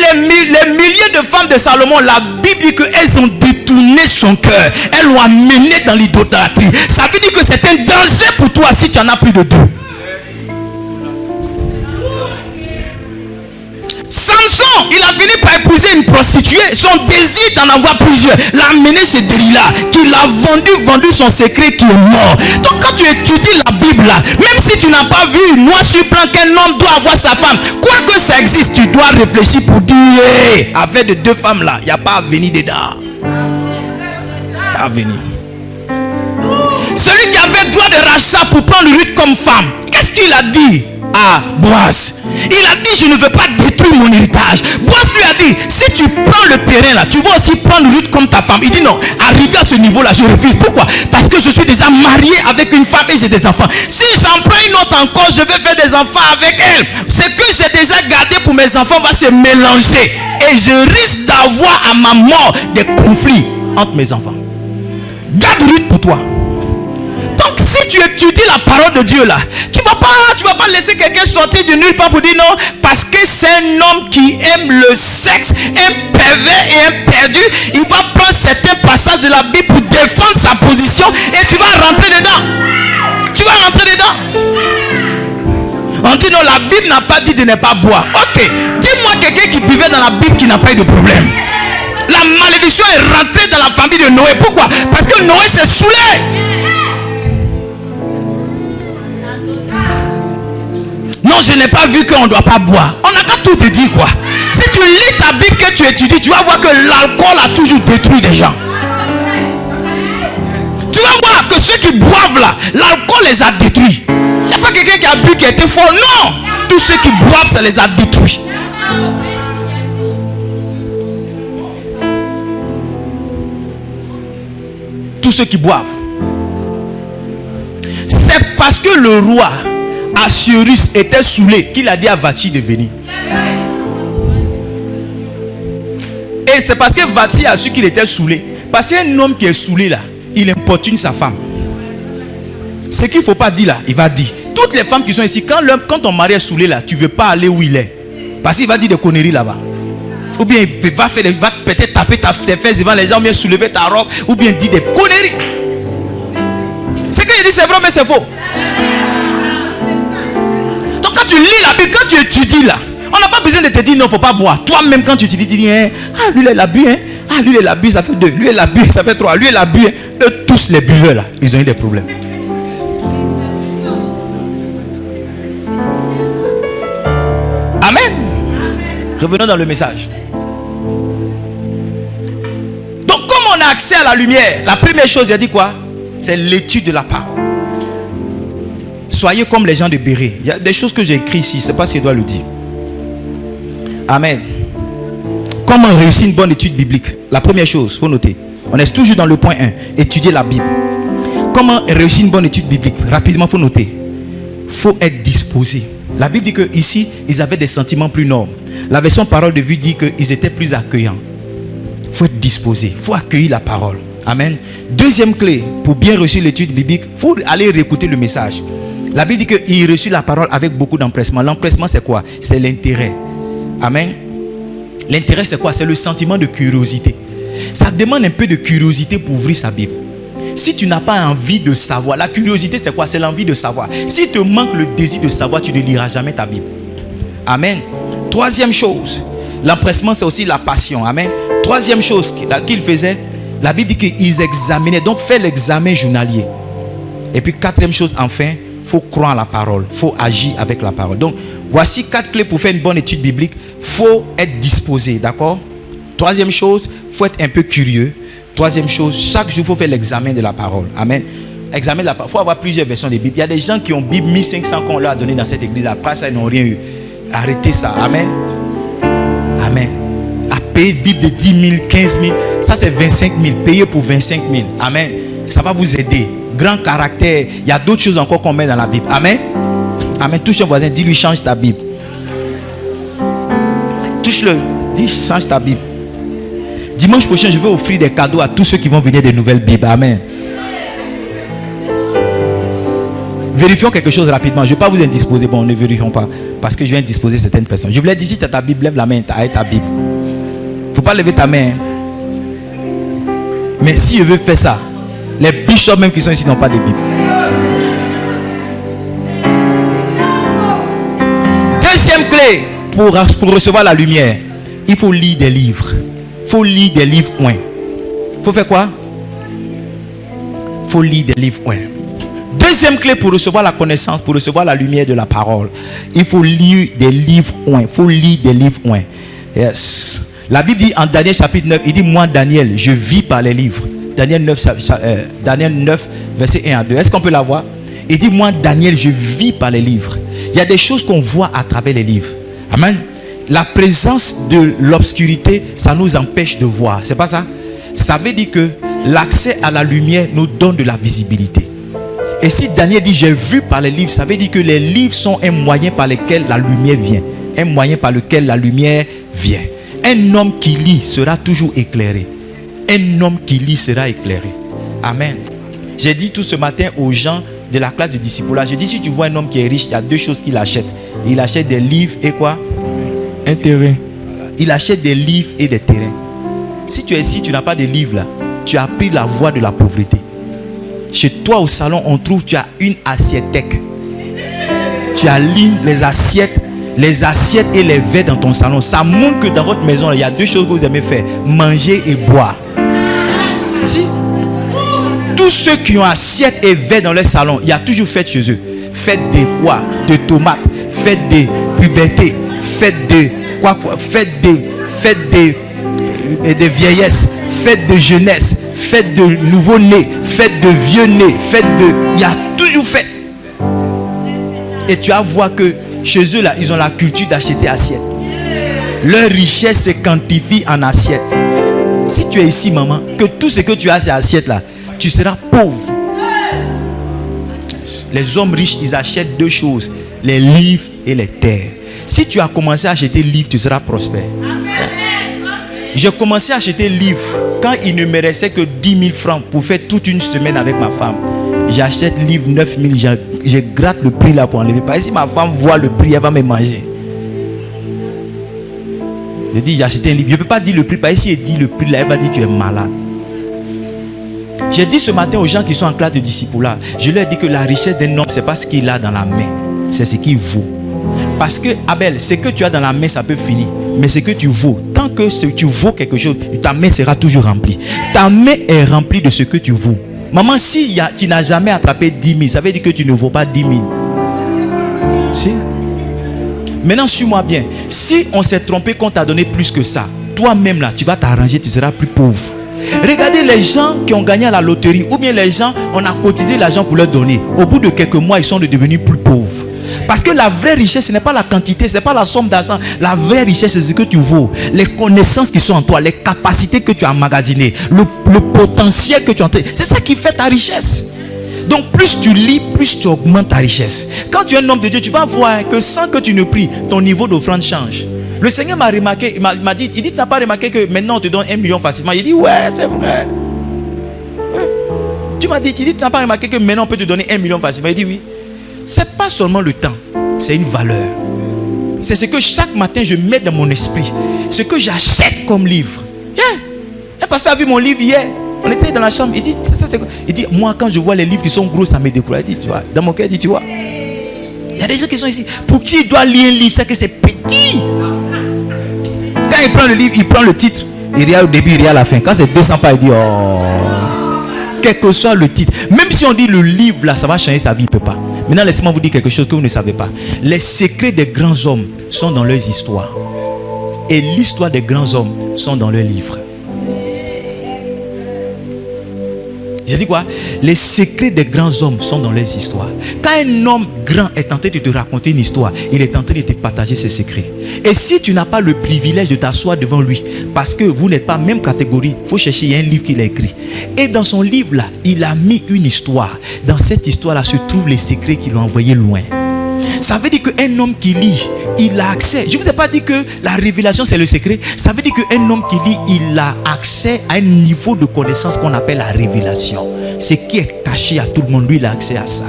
Les milliers de femmes de Salomon, la Bible dit qu'elles ont détourné son cœur. Elles l'ont amené dans l'idolâtrie. Ça veut dire que c'est un danger pour toi si tu en as plus de 2. Samson, il a fini par épouser une prostituée. Son désir d'en avoir plusieurs l'a amené chez Delilah, qui l'a vendu son secret qui est mort. Donc quand tu étudies la Bible là, même si tu n'as pas vu noir sur blanc qu'un homme doit avoir sa femme, quoi que ça existe, tu dois réfléchir pour dire hey, avec de 2 femmes là, il n'y a pas à venir dedans. À venir. Celui qui avait droit de rachat pour prendre Ruth comme femme, qu'est-ce qu'il a dit à Boaz? Il a dit, je ne veux pas détruire mon héritage. Boaz lui a dit, si tu prends le terrain là, tu vas aussi prendre Ruth comme ta femme. Il dit non, arrivé à ce niveau là, je refuse. Pourquoi? Parce que je suis déjà marié avec une femme et j'ai des enfants. Si j'en prends une autre encore, je vais faire des enfants avec elle. Ce que j'ai déjà gardé pour mes enfants va se mélanger. Et je risque d'avoir à ma mort des conflits entre mes enfants. Garde Ruth pour toi. Donc si tu étudies la parole de Dieu là, tu vas pas laisser quelqu'un sortir de nulle part pour dire non, parce que c'est un homme qui aime le sexe, un pervers et un perdu. Il va prendre certains passages de la Bible pour défendre sa position et tu vas rentrer dedans. Tu vas rentrer dedans. On dit non, la Bible n'a pas dit de ne pas boire. Ok, dis-moi quelqu'un qui buvait dans la Bible qui n'a pas eu de problème. La malédiction est rentrée dans la famille de Noé. Pourquoi? Parce que Noé s'est saoulé. Non, je n'ai pas vu qu'on ne doit pas boire. On n'a qu'à tout te dire quoi. Si tu lis ta Bible que tu étudies, tu vas voir que l'alcool a toujours détruit des gens. Tu vas voir que ceux qui boivent là, l'alcool les a détruits. Il n'y a pas quelqu'un qui a bu qui a été fort. Non, tous ceux qui boivent, ça les a détruits. Tous ceux qui boivent. C'est parce que le roi Assuérus était saoulé qu'il a dit à Vati de venir. Et c'est parce que Vati a su qu'il était saoulé. Parce qu'un homme qui est saoulé là, il importune sa femme. Ce qu'il ne faut pas dire là, il va dire. Toutes les femmes qui sont ici, quand ton mari est saoulé là, tu ne veux pas aller où il est. Parce qu'il va dire des conneries là-bas. Ou bien il va peut-être taper tes fesses devant les gens, ou bien soulever ta robe, ou bien dire des conneries. Ce qu'il dit c'est vrai mais c'est faux. Donc quand tu lis la Bible, quand tu étudies là, on n'a pas besoin de te dire non, il ne faut pas boire. Toi-même quand tu étudies, tu dis hein, ah lui il a bu, hein. Ah lui il a bu, ça fait 2. Lui il a bu, ça fait 3. Lui il a bu. Hein. Eux tous les buveurs là, ils ont eu des problèmes. Amen. Revenons dans le message. Donc comme on a accès à la lumière, la première chose, il a dit quoi? C'est l'étude de la parole. Soyez comme les gens de Béret. Il y a des choses que j'ai écrites ici, je ne sais pas si je dois le dire. Amen. Comment réussir une bonne étude biblique? La première chose, il faut noter. On est toujours dans le point 1. Étudier la Bible. Comment réussir une bonne étude biblique? Rapidement, il faut noter. Il faut être disposé. La Bible dit qu'ici, ils avaient des sentiments plus nobles. La version parole de vue dit qu'ils étaient plus accueillants. Il faut être disposé. Il faut accueillir la parole. Amen. Deuxième clé, pour bien réussir l'étude biblique, il faut aller réécouter le message. La Bible dit qu'il reçut la parole avec beaucoup d'empressement. L'empressement, c'est quoi? C'est l'intérêt. Amen. L'intérêt, c'est quoi? C'est le sentiment de curiosité. Ça demande un peu de curiosité pour ouvrir sa Bible. Si tu n'as pas envie de savoir, la curiosité, c'est quoi? C'est l'envie de savoir. Si te manque le désir de savoir, tu ne liras jamais ta Bible. Amen. Troisième chose, l'empressement, c'est aussi la passion. Amen. Troisième chose qu'il faisait, la Bible dit qu'ils examinaient. Donc, fais l'examen journalier. Et puis, quatrième chose, enfin, il faut croire à la parole. Il faut agir avec la parole. Donc, voici 4 clés pour faire une bonne étude biblique. Il faut être disposé, d'accord? Troisième chose, il faut être un peu curieux. Troisième chose, chaque jour, il faut faire l'examen de la parole. Amen. Examen de la parole. Il faut avoir plusieurs versions de Bible. Il y a des gens qui ont Bible 1500 qu'on leur a donné dans cette église. Après ça, ils n'ont rien eu. Arrêtez ça. Amen. Amen. À payer Bible de 10 000, 15 000, ça c'est 25 000. Payez pour 25 000. Amen. Ça va vous aider. Grand caractère. Il y a d'autres choses encore qu'on met dans la Bible. Amen. Amen. Touche ton voisin. Dis-lui, change ta Bible. Touche-le. Dis, change ta Bible. Dimanche prochain, je vais offrir des cadeaux à tous ceux qui vont venir des nouvelles Bibles. Amen. Vérifions quelque chose rapidement. Je ne vais pas vous indisposer. Bon, ne vérifions pas. Parce que je viens disposer certaines personnes. Je voulais dire, si tu as ta Bible, lève la main avec ta Bible. Il ne faut pas lever ta main. Mais si je veux faire ça, les bishops même qui sont ici n'ont pas de Bible. Deuxième clé pour recevoir la lumière, il faut lire des livres. Il faut lire des livres. Il faut faire quoi? Il faut lire des livres. Deuxième clé pour recevoir la connaissance, pour recevoir la lumière de la parole, il faut lire des livres. Il faut lire des livres. Yes. La Bible dit en Daniel chapitre 9, il dit moi Daniel, je vis par les livres. Daniel 9, verset 1 à 2. Est-ce qu'on peut la voir? Il dit moi Daniel, je vis par les livres. Il y a des choses qu'on voit à travers les livres. Amen. La présence de l'obscurité, ça nous empêche de voir. C'est pas ça? Ça veut dire que l'accès à la lumière nous donne de la visibilité. Et si Daniel dit j'ai vu par les livres, ça veut dire que les livres sont un moyen par lequel la lumière vient. Un moyen par lequel la lumière vient. Un homme qui lit sera toujours éclairé. Un homme qui lit sera éclairé. Amen. J'ai dit tout ce matin aux gens de la classe de discipulage, j'ai dit si tu vois un homme qui est riche, il y a 2 choses qu'il achète. Il achète des livres et quoi? Un terrain. Il achète des livres et des terrains. Si tu es ici, tu n'as pas de livres là, tu as pris la voie de la pauvreté. Chez toi au salon, on trouve tu as une assiette-thèque. Tu as lié les assiettes et les verres dans ton salon. Ça montre que dans votre maison, il y a 2 choses que vous aimez faire. Manger et boire. Si tous ceux qui ont assiette et verre dans leur salon, il y a toujours fête chez eux. Fête de quoi? De tomates. Fête de puberté. Fête de quoi? Fête de vieillesse. Fête de jeunesse. Fête de nouveau-né. Fête de vieux-né. Fête de... Il y a toujours fête. Et tu vas voir que chez eux là, ils ont la culture d'acheter assiette. Leur richesse se quantifie en assiette. Si tu es ici, maman, que tout ce que tu as, c'est assiette là, tu seras pauvre. Les hommes riches, ils achètent deux choses, les livres et les terres. Si tu as commencé à acheter livres, tu seras prospère. J'ai commencé à acheter livres quand il ne me restait que 10 000 francs pour faire toute une semaine avec ma femme. J'achète livre 9 000, je gratte le prix là pour enlever. Parce que si ma femme voit le prix, elle va me manger. Je dis, j'ai acheté un livre. Je ne peux pas dire le prix, parce que si elle dit le prix là, elle va dire tu es malade. J'ai dit ce matin aux gens qui sont en classe de discipulat, je leur ai dit que la richesse d'un homme, ce n'est pas ce qu'il a dans la main, c'est ce qu'il vaut. Parce que, Abel, ce que tu as dans la main, ça peut finir. Mais ce que tu vaux, tant que tu vaux quelque chose, ta main sera toujours remplie. Ta main est remplie de ce que tu vaux. Maman, si tu n'as jamais attrapé 10 000, ça veut dire que tu ne vaux pas 10 000. Si? Maintenant, suis-moi bien. Si on s'est trompé qu'on t'a donné plus que ça, toi-même là, tu vas t'arranger, tu seras plus pauvre. Regardez les gens qui ont gagné à la loterie, ou bien les gens, on a cotisé l'argent pour leur donner. Au bout de quelques mois, ils sont devenus plus pauvres. Parce que la vraie richesse, ce n'est pas la quantité, ce n'est pas la somme d'argent. La vraie richesse, c'est ce que tu vaux. Les connaissances qui sont en toi, les capacités que tu as emmagasinées, le potentiel que tu as. C'est ça qui fait ta richesse. Donc plus tu lis, plus tu augmentes ta richesse. Quand tu es un homme de Dieu, tu vas voir que sans que tu ne pries, ton niveau d'offrande change. Le Seigneur m'a remarqué, il m'a dit, tu n'as pas remarqué que maintenant on te donne 1 million facilement. Il dit, ouais, c'est vrai. Ouais. Tu m'as dit, tu n'as pas remarqué que maintenant on peut te donner 1 million facilement. Il dit, oui. C'est pas seulement le temps, c'est une valeur. C'est ce que chaque matin je mets dans mon esprit. Ce que j'achète comme livre. Un pasteur a vu mon livre hier. On était dans la chambre. Il dit, c'est quoi? Il dit, moi quand je vois les livres qui sont gros, ça me décourage. Il dit, tu vois, dans mon cœur, il dit, tu vois. Il y a des gens qui sont ici. Pour qui il doit lire un livre, c'est que c'est petit. Quand il prend le livre, il prend le titre. Il regarde au début, il regarde à la fin. Quand c'est 200 pages, il dit, oh. Quel que soit le titre. Même si on dit le livre là, ça va changer sa vie, il ne peut pas. Maintenant, laissez-moi vous dire quelque chose que vous ne savez pas. Les secrets des grands hommes sont dans leurs histoires. Et l'histoire des grands hommes sont dans leurs livres. J'ai dit quoi? Les secrets des grands hommes sont dans leurs histoires. Quand un homme grand est tenté de te raconter une histoire, il est tenté de te partager ses secrets. Et si tu n'as pas le privilège de t'asseoir devant lui, parce que vous n'êtes pas même catégorie, il faut chercher, il y a un livre qu'il a écrit. Et dans son livre là, il a mis une histoire. Dans cette histoire là se trouvent les secrets qu'il a envoyés loin. Ça veut dire qu'un homme qui lit, il a accès. Je ne vous ai pas dit que la révélation c'est le secret. Ça veut dire qu'un homme qui lit, il a accès à un niveau de connaissance qu'on appelle la révélation. Ce qui est caché à tout le monde, lui il a accès à ça.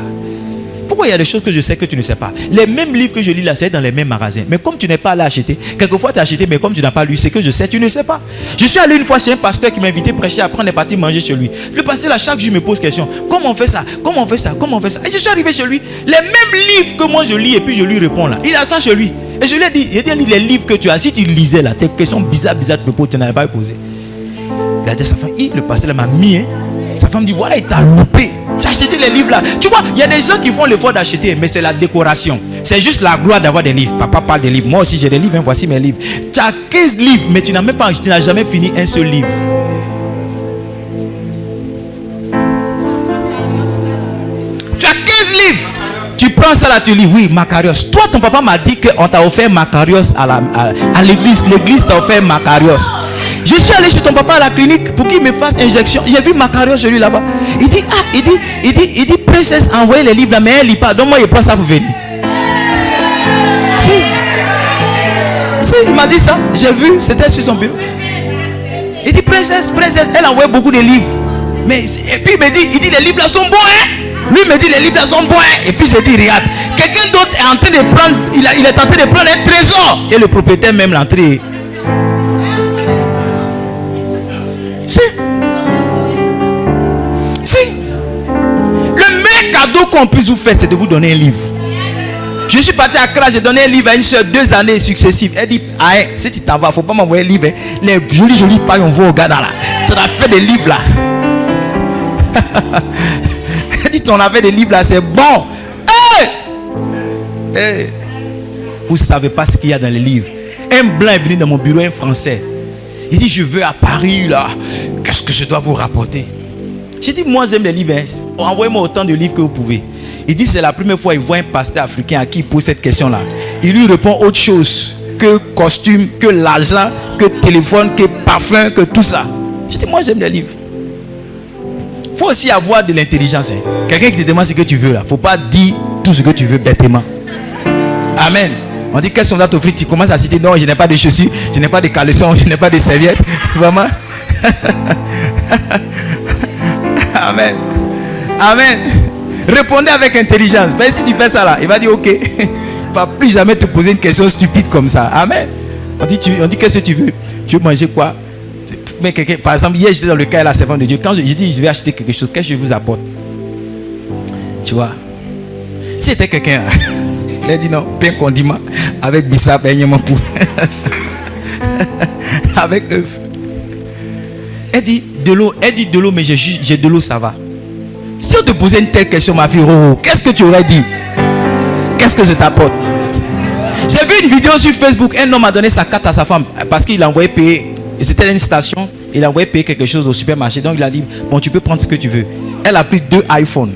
Pourquoi il y a des choses que je sais que tu ne sais pas? Les mêmes livres que je lis là, c'est dans les mêmes magasins. Mais comme tu n'es pas allé acheter, quelquefois tu as acheté, mais comme tu n'as pas lu, ce que je sais, tu ne sais pas. Je suis allé une fois chez un pasteur qui m'a invité prêcher, après on est parti manger chez lui. Le pasteur là, chaque jour me pose question. Comment on fait ça? Comment on fait ça? Comment on fait ça? Et je suis arrivé chez lui. Les mêmes livres que moi je lis et puis je lui réponds là. Il a ça chez lui. Et je lui ai dit, les livres que tu as, si tu lisais là, tes questions bizarres, tu peux, tu n'avais pas posé. Il a dit à sa femme, le pasteur là m'a mis. Sa femme dit, voilà, il t'a loupé. Tu as acheté les livres là. Tu vois, il y a des gens qui font l'effort d'acheter, mais c'est la décoration. C'est juste la gloire d'avoir des livres. Papa parle des livres. Moi aussi j'ai des livres, voici mes livres. Tu as 15 livres, mais tu n'as jamais fini un seul livre. Tu as 15 livres. Tu prends ça là, tu lis, oui, Macarios. Toi, ton papa m'a dit qu'on t'a offert Macarios à l'église. L'église t'a offert Macarios. Je suis allé chez ton papa à la clinique pour qu'il me fasse injection. J'ai vu Macarios chez lui là-bas. Il dit, princesse a envoyé les livres là, mais elle lit pas. Donc moi, il prend ça pour venir. Si, il m'a dit ça. J'ai vu, c'était sur son bureau. Il dit, princesse, elle a envoyé beaucoup de livres. Mais, et puis il me dit, les livres là sont bons, hein. Lui me dit, les livres là sont bons, hein. Et puis j'ai dit, regarde, quelqu'un d'autre est en train de prendre, il est en train de prendre un trésor. Et le propriétaire même l'entrée. Si. Le meilleur cadeau qu'on puisse vous faire, c'est de vous donner un livre. Je suis parti à Accra, j'ai donné un livre à une soeur 2 années successives. Elle dit, si tu t'en vas, il ne faut pas m'envoyer un livre. Hein. Les jolis pages, on voit au gars là. Tu as fait des livres là. Elle dit, ton affaire des livres là, c'est bon. Hey! Vous ne savez pas ce qu'il y a dans les livres. Un blanc est venu dans mon bureau, un français. Il dit, je veux à Paris là. Qu'est-ce que je dois vous rapporter? J'ai dit, moi j'aime les livres. Hein. Envoyez-moi autant de livres que vous pouvez. Il dit, c'est la première fois qu'il voit un pasteur africain à qui il pose cette question-là. Il lui répond autre chose que costume, que l'argent, que téléphone, que parfum, que tout ça. J'ai dit, moi j'aime les livres. faut aussi avoir de l'intelligence. Hein. Quelqu'un qui te demande ce que tu veux là, faut pas dire tout ce que tu veux bêtement. Amen. On dit qu'est-ce qu'on doit t'offrir, tu commences à citer non, je n'ai pas de chaussures, je n'ai pas de caleçons, je n'ai pas de serviettes. Vraiment. Amen. Amen. Répondez avec intelligence. Mais si tu fais ça là, il va dire ok. Il ne va plus jamais te poser une question stupide comme ça. Amen. On dit qu'est-ce que tu veux? Tu veux manger quoi? Mais quelqu'un, par exemple, hier j'étais dans le cas de la servante de Dieu. Quand je dis je vais acheter quelque chose, qu'est-ce que je vous apporte? Tu vois? Si c'était quelqu'un, il a dit non, pain condiment avec bissap et nyamakou. Avec œuf. Elle dit de l'eau, mais j'ai de l'eau, ça va. Si on te posait une telle question, ma fille, qu'est-ce que tu aurais dit? Qu'est-ce que je t'apporte? J'ai vu une vidéo sur Facebook, un homme a donné sa carte à sa femme parce qu'il a envoyé payer. Et c'était dans une station, il a envoyé payer quelque chose au supermarché. Donc il a dit, bon, tu peux prendre ce que tu veux. Elle a pris 2 iPhones.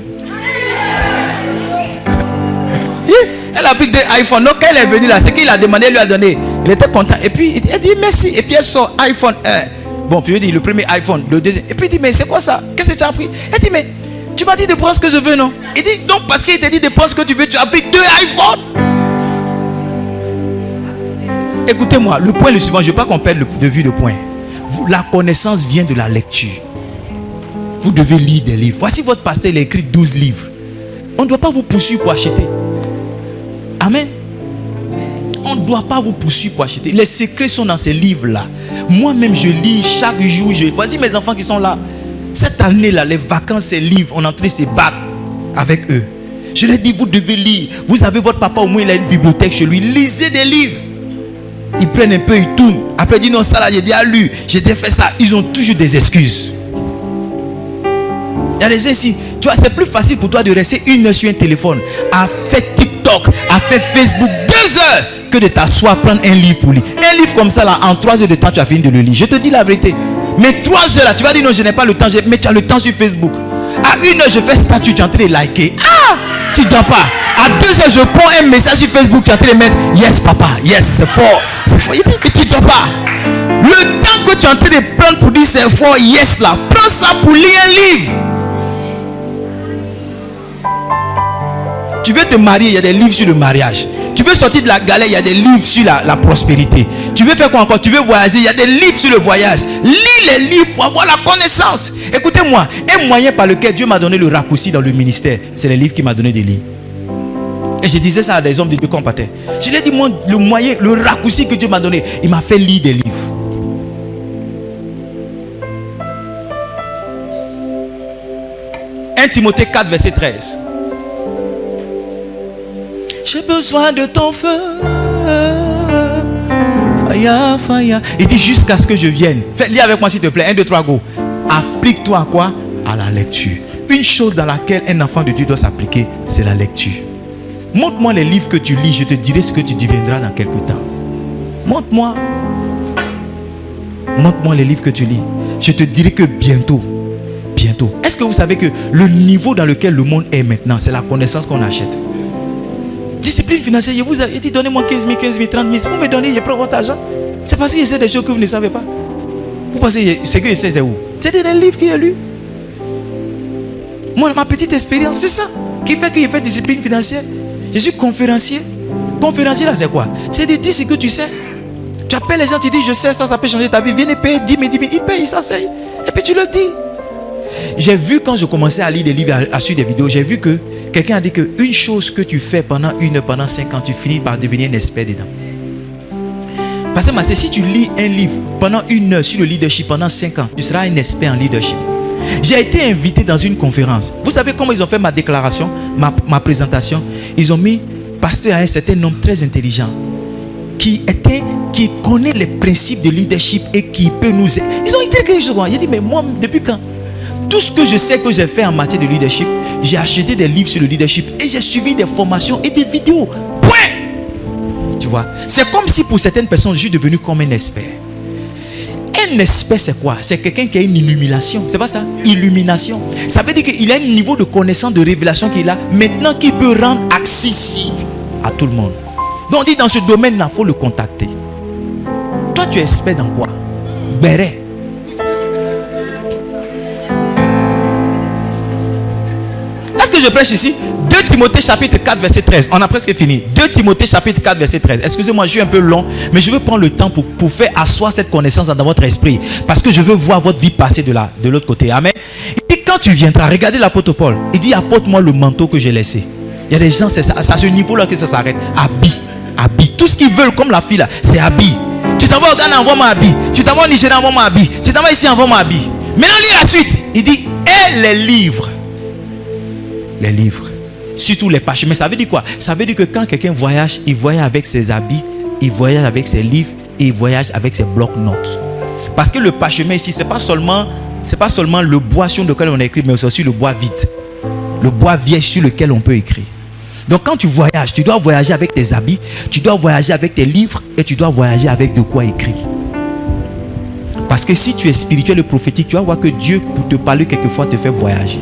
Elle a pris 2 iPhones. Donc quand elle est venue là, c'est qu'il a demandé, elle lui a donné. Il était content. Et puis elle dit merci. Et puis elle sort iPhone 1. Bon, puis je dis le premier iPhone, le deuxième. Et puis il dit, mais c'est quoi ça? Qu'est-ce que tu as pris? Elle dit, mais tu m'as dit de prendre ce que je veux, non? Il dit, donc parce qu'il t'a dit de prendre ce que tu veux, tu as pris 2 iPhones. Écoutez-moi, le point le suivant, je ne veux pas qu'on perde de vue le point. La connaissance vient de la lecture. Vous devez lire des livres. Voici votre pasteur, il a écrit 12 livres. On ne doit pas vous poursuivre pour acheter. Amen. On ne doit pas vous poursuivre pour acheter. Les secrets sont dans ces livres-là. Moi-même, je lis chaque jour. Voici mes enfants qui sont là. Cette année-là, les vacances, ces livres, on est en train de se battre avec eux. Je leur dis, vous devez lire. Vous avez votre papa, au moins, il a une bibliothèque chez lui. Lisez des livres. Ils prennent un peu, ils tournent. Après, ils disent non, ça là, j'ai déjà lu, j'ai déjà fait ça. Ils ont toujours des excuses. Il y a des gens ici, tu vois, c'est plus facile pour toi de rester 1 heure sur un téléphone, à faire TikTok, à faire Facebook 2 heures, que de t'asseoir, prendre un livre pour lire. Un livre comme ça là, en 3 heures de temps, tu as fini de le lire. Je te dis la vérité. Mais 3 heures là, tu vas dire non, je n'ai pas le temps, mais tu as le temps sur Facebook. À 1 heure, je fais statut, tu es en train de liker. Ah, tu ne dois pas. À 2 heures, je prends un message sur Facebook, tu es en train de mettre yes papa, yes, c'est fort. C'est fort. Il dit, mais tu ne dois pas. Le temps que tu es en train de prendre pour dire c'est fort, yes là, prends ça pour lire un livre. Tu veux te marier, il y a des livres sur le mariage. Tu veux sortir de la galère, il y a des livres sur la prospérité. Tu veux faire quoi encore? Tu veux voyager, il y a des livres sur le voyage. Lis les livres pour avoir la connaissance. Écoutez-moi, un moyen par lequel Dieu m'a donné le raccourci dans le ministère, c'est les livres qu'il m'a donné de lire. Et je disais ça à des hommes de Dieu compatents. Je lui ai dit, moi, le moyen, le raccourci que Dieu m'a donné, il m'a fait lire des livres. « 1 Timothée 4, verset 13. J'ai besoin de ton feu. Faya, faya. Il dit jusqu'à ce que je vienne. Lis avec moi s'il te plaît. 1, 2, 3, go. Applique-toi à quoi? À la lecture. Une chose dans laquelle un enfant de Dieu doit s'appliquer, c'est la lecture. Montre-moi les livres que tu lis, je te dirai ce que tu deviendras dans quelques temps. Montre-moi. Montre-moi les livres que tu lis. Je te dirai que bientôt. Est-ce que vous savez que le niveau dans lequel le monde est maintenant, c'est la connaissance qu'on achète? Discipline financière, je vous ai dit donnez-moi 15 000, 30 000. Vous me donnez, je prends votre argent. C'est parce que j'essaie des choses que vous ne savez pas. Vous pensez, ce que j'essaie, c'est où? C'est des livres qu'il a lus. Moi, ma petite expérience, c'est ça qui fait que je fais discipline financière. Je suis conférencier. Conférencier là, c'est quoi? C'est de dire ce que tu sais. Tu appelles les gens, tu dis je sais ça peut changer ta vie. Viens payer 10 000, 10 000. Ils payent, ils s'asseyent. Et puis tu le dis. J'ai vu quand je commençais à lire des livres, à suivre des vidéos, j'ai vu que quelqu'un a dit qu'une chose que tu fais pendant 1 heure, pendant 5 ans, tu finis par devenir un expert dedans. Parce que si tu lis un livre pendant 1 heure sur le leadership pendant 5 ans, tu seras un expert en leadership. J'ai été invité dans une conférence. Vous savez comment ils ont fait ma déclaration, ma présentation? Ils ont mis pasteur un certain homme très intelligent qui connaît les principes de leadership et qui peut nous aider. Ils ont été quelque chose. J'ai dit, mais moi, depuis quand? Tout ce que je sais que j'ai fait en matière de leadership, j'ai acheté des livres sur le leadership et j'ai suivi des formations et des vidéos. Point. Tu vois, c'est comme si pour certaines personnes, je suis devenu comme un expert. Un expert, c'est quoi? C'est quelqu'un qui a une illumination. C'est pas ça? Illumination. Ça veut dire qu'il a un niveau de connaissance, de révélation qu'il a maintenant qui peut rendre accessible à tout le monde. Donc on dit dans ce domaine-là, il faut le contacter. Toi, tu es expert dans quoi? Béret. je prêche ici? 2 Timothée chapitre 4 verset 13. On a presque fini. 2 Timothée chapitre 4 verset 13. Excusez-moi, je suis un peu long, mais je veux prendre le temps pour faire asseoir cette connaissance dans votre esprit, parce que je veux voir votre vie passer de l'autre côté. Amen. Et quand tu viendras, regardez l'apôtre Paul. Il dit, apporte-moi le manteau que j'ai laissé. Il y a des gens, c'est à ce niveau-là que ça s'arrête. Habille. Tout ce qu'ils veulent, comme la fille là, c'est habille. Tu t'en vas au Ghana, envoie-moi habille. Tu t'en vas au Nigeria, envoie-moi habille. Tu t'en vas ici, envoie-moi habille. Maintenant, lis la suite. Il dit, et les livres. Les livres. Surtout les parchemins. Ça veut dire quoi? Ça veut dire que quand quelqu'un voyage, il voyage avec ses habits, il voyage avec ses livres, et il voyage avec ses blocs-notes. Parce que le parchemin ici, c'est pas seulement le bois sur lequel on écrit, mais c'est aussi le bois vide. Le bois vierge sur lequel on peut écrire. Donc quand tu voyages, tu dois voyager avec tes habits, tu dois voyager avec tes livres, et tu dois voyager avec de quoi écrire. Parce que si tu es spirituel et prophétique, tu vas voir que Dieu, pour te parler quelquefois, te fait voyager.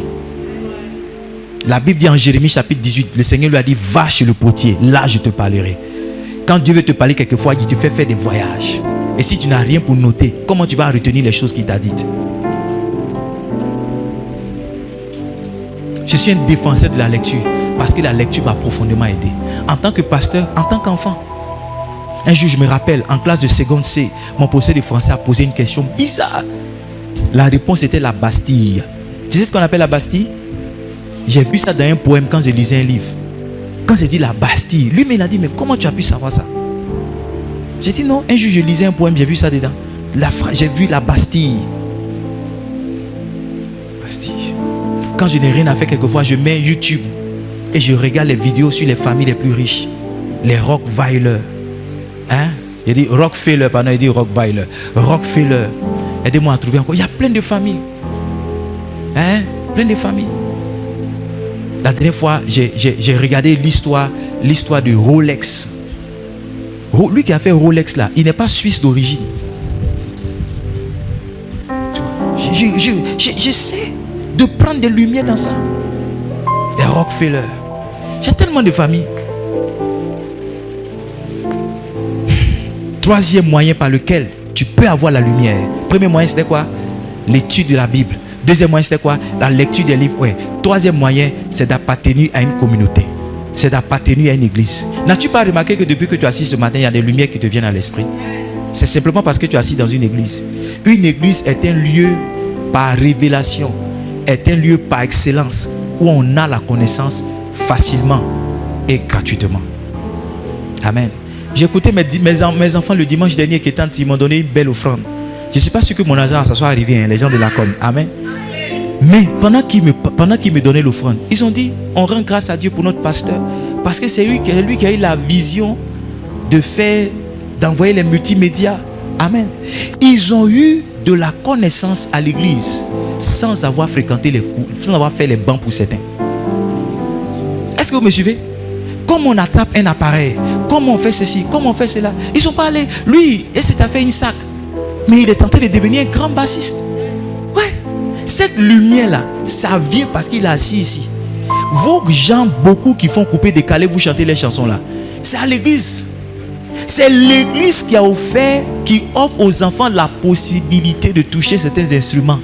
La Bible dit en Jérémie chapitre 18, le Seigneur lui a dit, va chez le potier, là je te parlerai. Quand Dieu veut te parler quelquefois, il te fait faire des voyages. Et si tu n'as rien pour noter, comment tu vas retenir les choses qu'il t'a dites? Je suis un défenseur de la lecture, parce que la lecture m'a profondément aidé. En tant que pasteur, en tant qu'enfant. Un jour, je me rappelle, en classe de seconde C, mon professeur de français a posé une question bizarre. La réponse était la Bastille. Tu sais ce qu'on appelle la Bastille? J'ai vu ça dans un poème quand je lisais un livre. Quand j'ai dit la Bastille, lui il a dit, mais comment tu as pu savoir ça? J'ai dit non, un jour je lisais un poème, j'ai vu ça dedans. J'ai vu la Bastille. Bastille. Quand je n'ai rien à faire quelquefois, je mets YouTube et je regarde les vidéos sur les familles les plus riches. Les Rockefeller. Hein? Il dit Rockefeller, pardon, il dit Rockefeller. Rockefeller. Aidez-moi à trouver encore. Il y a plein de familles. Hein? Plein de familles. La dernière fois, j'ai regardé l'histoire de Rolex. Lui qui a fait Rolex là, il n'est pas suisse d'origine. J'essaie de prendre des lumières dans ça. Les Rockefeller. J'ai tellement de familles. Troisième moyen par lequel tu peux avoir la lumière. Premier moyen, c'était quoi? L'étude de la Bible. Deuxième moyen, c'était quoi? La lecture des livres. Ouais. Troisième moyen, c'est d'appartenir à une communauté. C'est d'appartenir à une église. N'as-tu pas remarqué que depuis que tu es assis ce matin, il y a des lumières qui te viennent à l'esprit? C'est simplement parce que tu es assis dans une église. Une église est un lieu par révélation, est un lieu par excellence où on a la connaissance facilement et gratuitement. Amen. J'ai écouté mes enfants le dimanche dernier qui ils m'ont donné une belle offrande. Je ne suis pas sûr que mon argent ça soit arrivé, hein, les gens de la com. Amen. Mais pendant qu'ils me donnaient l'offrande, ils ont dit, on rend grâce à Dieu pour notre pasteur. Parce que c'est lui qui a eu la vision d'envoyer les multimédias. Amen. Ils ont eu de la connaissance à l'église sans avoir fréquenté les cours, sans avoir fait les bancs pour certains. Est-ce que vous me suivez? Comment on attrape un appareil? Comment on fait ceci? Comment on fait cela? Ils sont pas allés. Lui, et c'est fait une sac. Mais il est en train de devenir un grand bassiste. Ouais. Cette lumière-là, ça vient parce qu'il est assis ici. Vos gens, beaucoup qui font couper, décaler, vous chantez les chansons-là. C'est à l'église. C'est l'église qui offre aux enfants la possibilité de toucher certains instruments.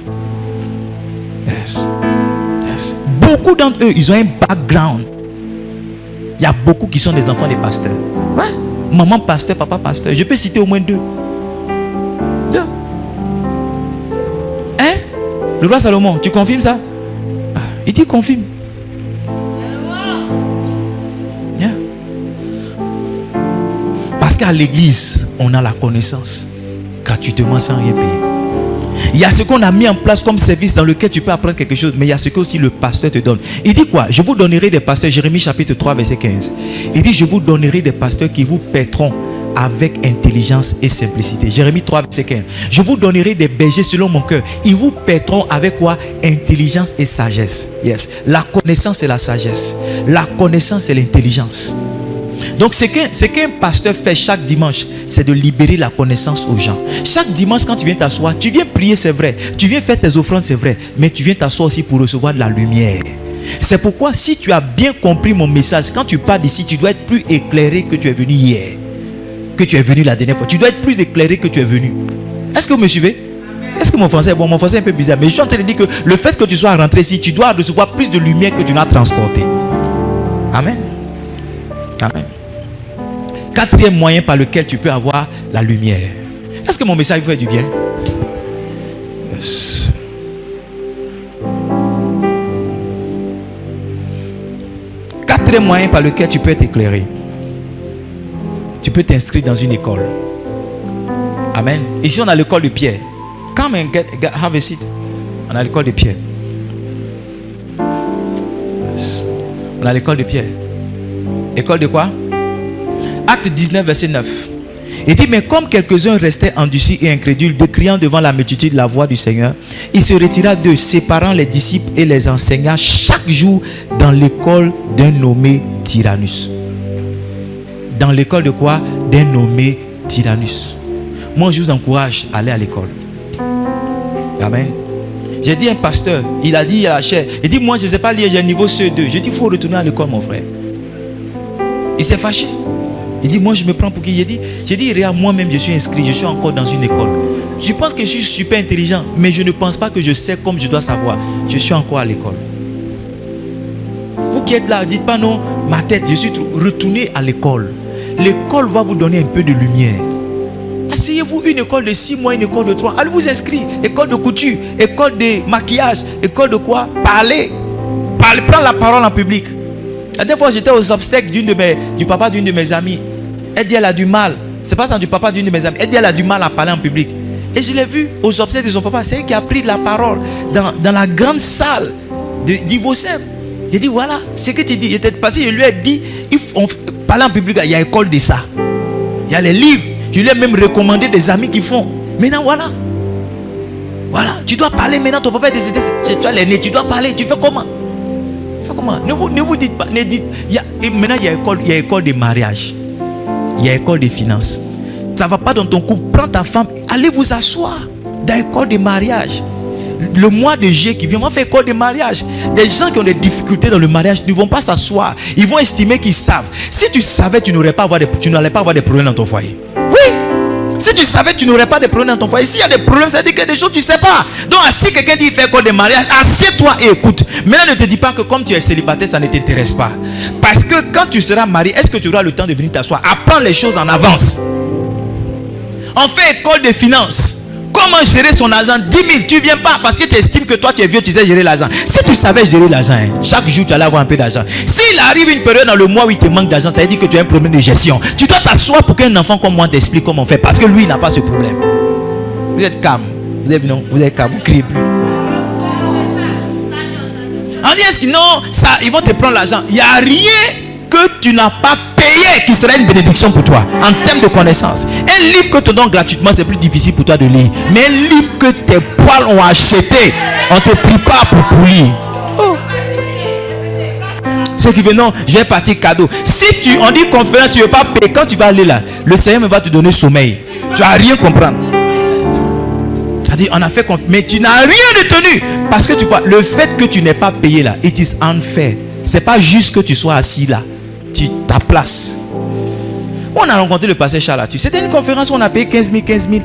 Yes. Yes. Beaucoup d'entre eux, ils ont un background. Il y a beaucoup qui sont des enfants des pasteurs. Ouais. Maman pasteur, papa pasteur. Je peux citer au moins deux. Hein? Le roi Salomon, tu confirmes ça? Il dit confirme. Yeah. Parce qu'à l'église, on a la connaissance gratuitement sans rien payer. Il y a ce qu'on a mis en place comme service dans lequel tu peux apprendre quelque chose, mais il y a ce que aussi le pasteur te donne. Il dit quoi? Je vous donnerai des pasteurs, Jérémie chapitre 3 verset 15. Il dit, je vous donnerai des pasteurs qui vous paîtront avec intelligence et simplicité. Jérémie 3 verset 15. Je vous donnerai des bergers selon mon cœur. Ils vous paîtront avec quoi? Intelligence et sagesse. Yes. La connaissance et la sagesse. La connaissance et l'intelligence. Donc ce qu'un pasteur fait chaque dimanche, c'est de libérer la connaissance aux gens. Chaque dimanche quand tu viens t'asseoir, tu viens prier, c'est vrai. Tu viens faire tes offrandes, c'est vrai. Mais tu viens t'asseoir aussi pour recevoir de la lumière. C'est pourquoi si tu as bien compris mon message, quand tu pars d'ici, tu dois être plus éclairé que tu es venu hier. Que tu es venu la dernière fois. Tu dois être plus éclairé que tu es venu. Est-ce que vous me suivez? Est-ce que mon français est bon? Mon français est un peu bizarre. Mais je suis en train de dire que le fait que tu sois rentré ici, tu dois recevoir plus de lumière que tu n'as transporté. Amen. Amen. Quatrième moyen par lequel tu peux avoir la lumière. Est-ce que mon message vous fait du bien? Yes. Quatrième moyen par lequel tu peux être éclairé. Tu peux t'inscrire dans une école. Amen. Ici on a l'école de Pierre. Come and have a seat. On a l'école de Pierre. Yes. On a l'école de Pierre. École de quoi? Acte 19, verset 9. Il dit, mais comme quelques-uns restaient endurcis et incrédules, décriant devant la multitude la voix du Seigneur, il se retira d'eux, séparant les disciples et les enseigna chaque jour dans l'école d'un nommé Tyrannus. Dans l'école de quoi? D'un nommé Tyrannus. Moi, je vous encourage à aller à l'école. Amen. J'ai dit à un pasteur, il a dit à la chaire, il dit, moi, je ne sais pas lire, j'ai un niveau CE2. Je dis, il faut retourner à l'école, mon frère. Il s'est fâché. Il dit, moi je me prends pour qui? J'ai dit, regarde, moi-même je suis inscrit, je suis encore dans une école. Je pense que je suis super intelligent, mais je ne pense pas que je sais comme je dois savoir. Je suis encore à l'école. Vous qui êtes là, dites pas non, ma tête, je suis retourné à l'école. L'école va vous donner un peu de lumière. Asseyez-vous, une école de 6 mois, une école de 3. Allez vous inscrire. École de couture, école de maquillage, école de quoi? Parler. Prendre la parole en public. La dernière fois, j'étais aux obsèques du papa d'une de mes amies. Elle dit, elle a du mal. C'est pas ça, du papa d'une de mes amies. Elle dit, elle a du mal à parler en public. Et je l'ai vu aux obsèques de son papa. C'est elle qui a pris la parole dans la grande salle d'Ivosem. J'ai dit, voilà, ce que tu dis. J'étais passé, je lui ai dit, parler en public, il y a école de ça. Il y a les livres. Je lui ai même recommandé des amis qui font. Maintenant, voilà. Voilà, tu dois parler maintenant. Ton papa est décédé. C'est toi l'aîné, tu dois parler. Tu fais comment? Ne vous dites pas, maintenant il y a école de mariage, il y a école de finances. Ça ne va pas dans ton couple, prends ta femme, allez vous asseoir dans l'école de mariage. Le mois de juillet qui vient, on va faire école de mariage. Les gens qui ont des difficultés dans le mariage ne vont pas s'asseoir, ils vont estimer qu'ils savent. Si tu savais, tu n'allais pas avoir des problèmes dans ton foyer. Oui. Si tu savais, tu n'aurais pas de problème dans ton foyer. S'il y a des problèmes, ça veut dire qu'il y a des choses que tu ne sais pas. Donc, si quelqu'un dit faire quoi de mariage, assieds-toi et écoute. Maintenant, ne te dis pas que comme tu es célibataire, ça ne t'intéresse pas. Parce que quand tu seras marié, est-ce que tu auras le temps de venir t'asseoir? Apprends les choses en avance. On fait école de finances. Comment gérer son argent? 10 000, tu ne viens pas parce que tu estimes que toi tu es vieux, tu sais gérer l'argent. Si tu savais gérer l'argent, chaque jour tu allais avoir un peu d'argent. S'il arrive une période dans le mois où il te manque d'argent, ça veut dire que tu as un problème de gestion. Tu dois t'asseoir pour qu'un enfant comme moi t'explique comment on fait, parce que lui il n'a pas ce problème. Vous êtes calme. Vous êtes calme, vous ne criez plus. On dit est-ce que non, ils vont te prendre l'argent. Il n'y a rien que tu n'as pas payé qui sera une bénédiction pour toi en termes de connaissances. Un livre que tu donnes gratuitement, c'est plus difficile pour toi de lire. Mais un livre que tes poils ont acheté, on ne te prie pas pour lire. Oh. Ceux qui veulent, non, je vais partir cadeau. Si on dit conférence, tu ne veux pas payer, quand tu vas aller là, le Seigneur va te donner sommeil. Tu vas rien comprendre. C'est-à-dire, on a fait confiance, mais tu n'as rien retenu. Parce que tu vois, le fait que tu n'aies pas payé là, it is unfair. C'est pas juste que tu sois assis là. Ta place. On a rencontré le pasteur Charles là-dessus. C'était une conférence où on a payé 15 000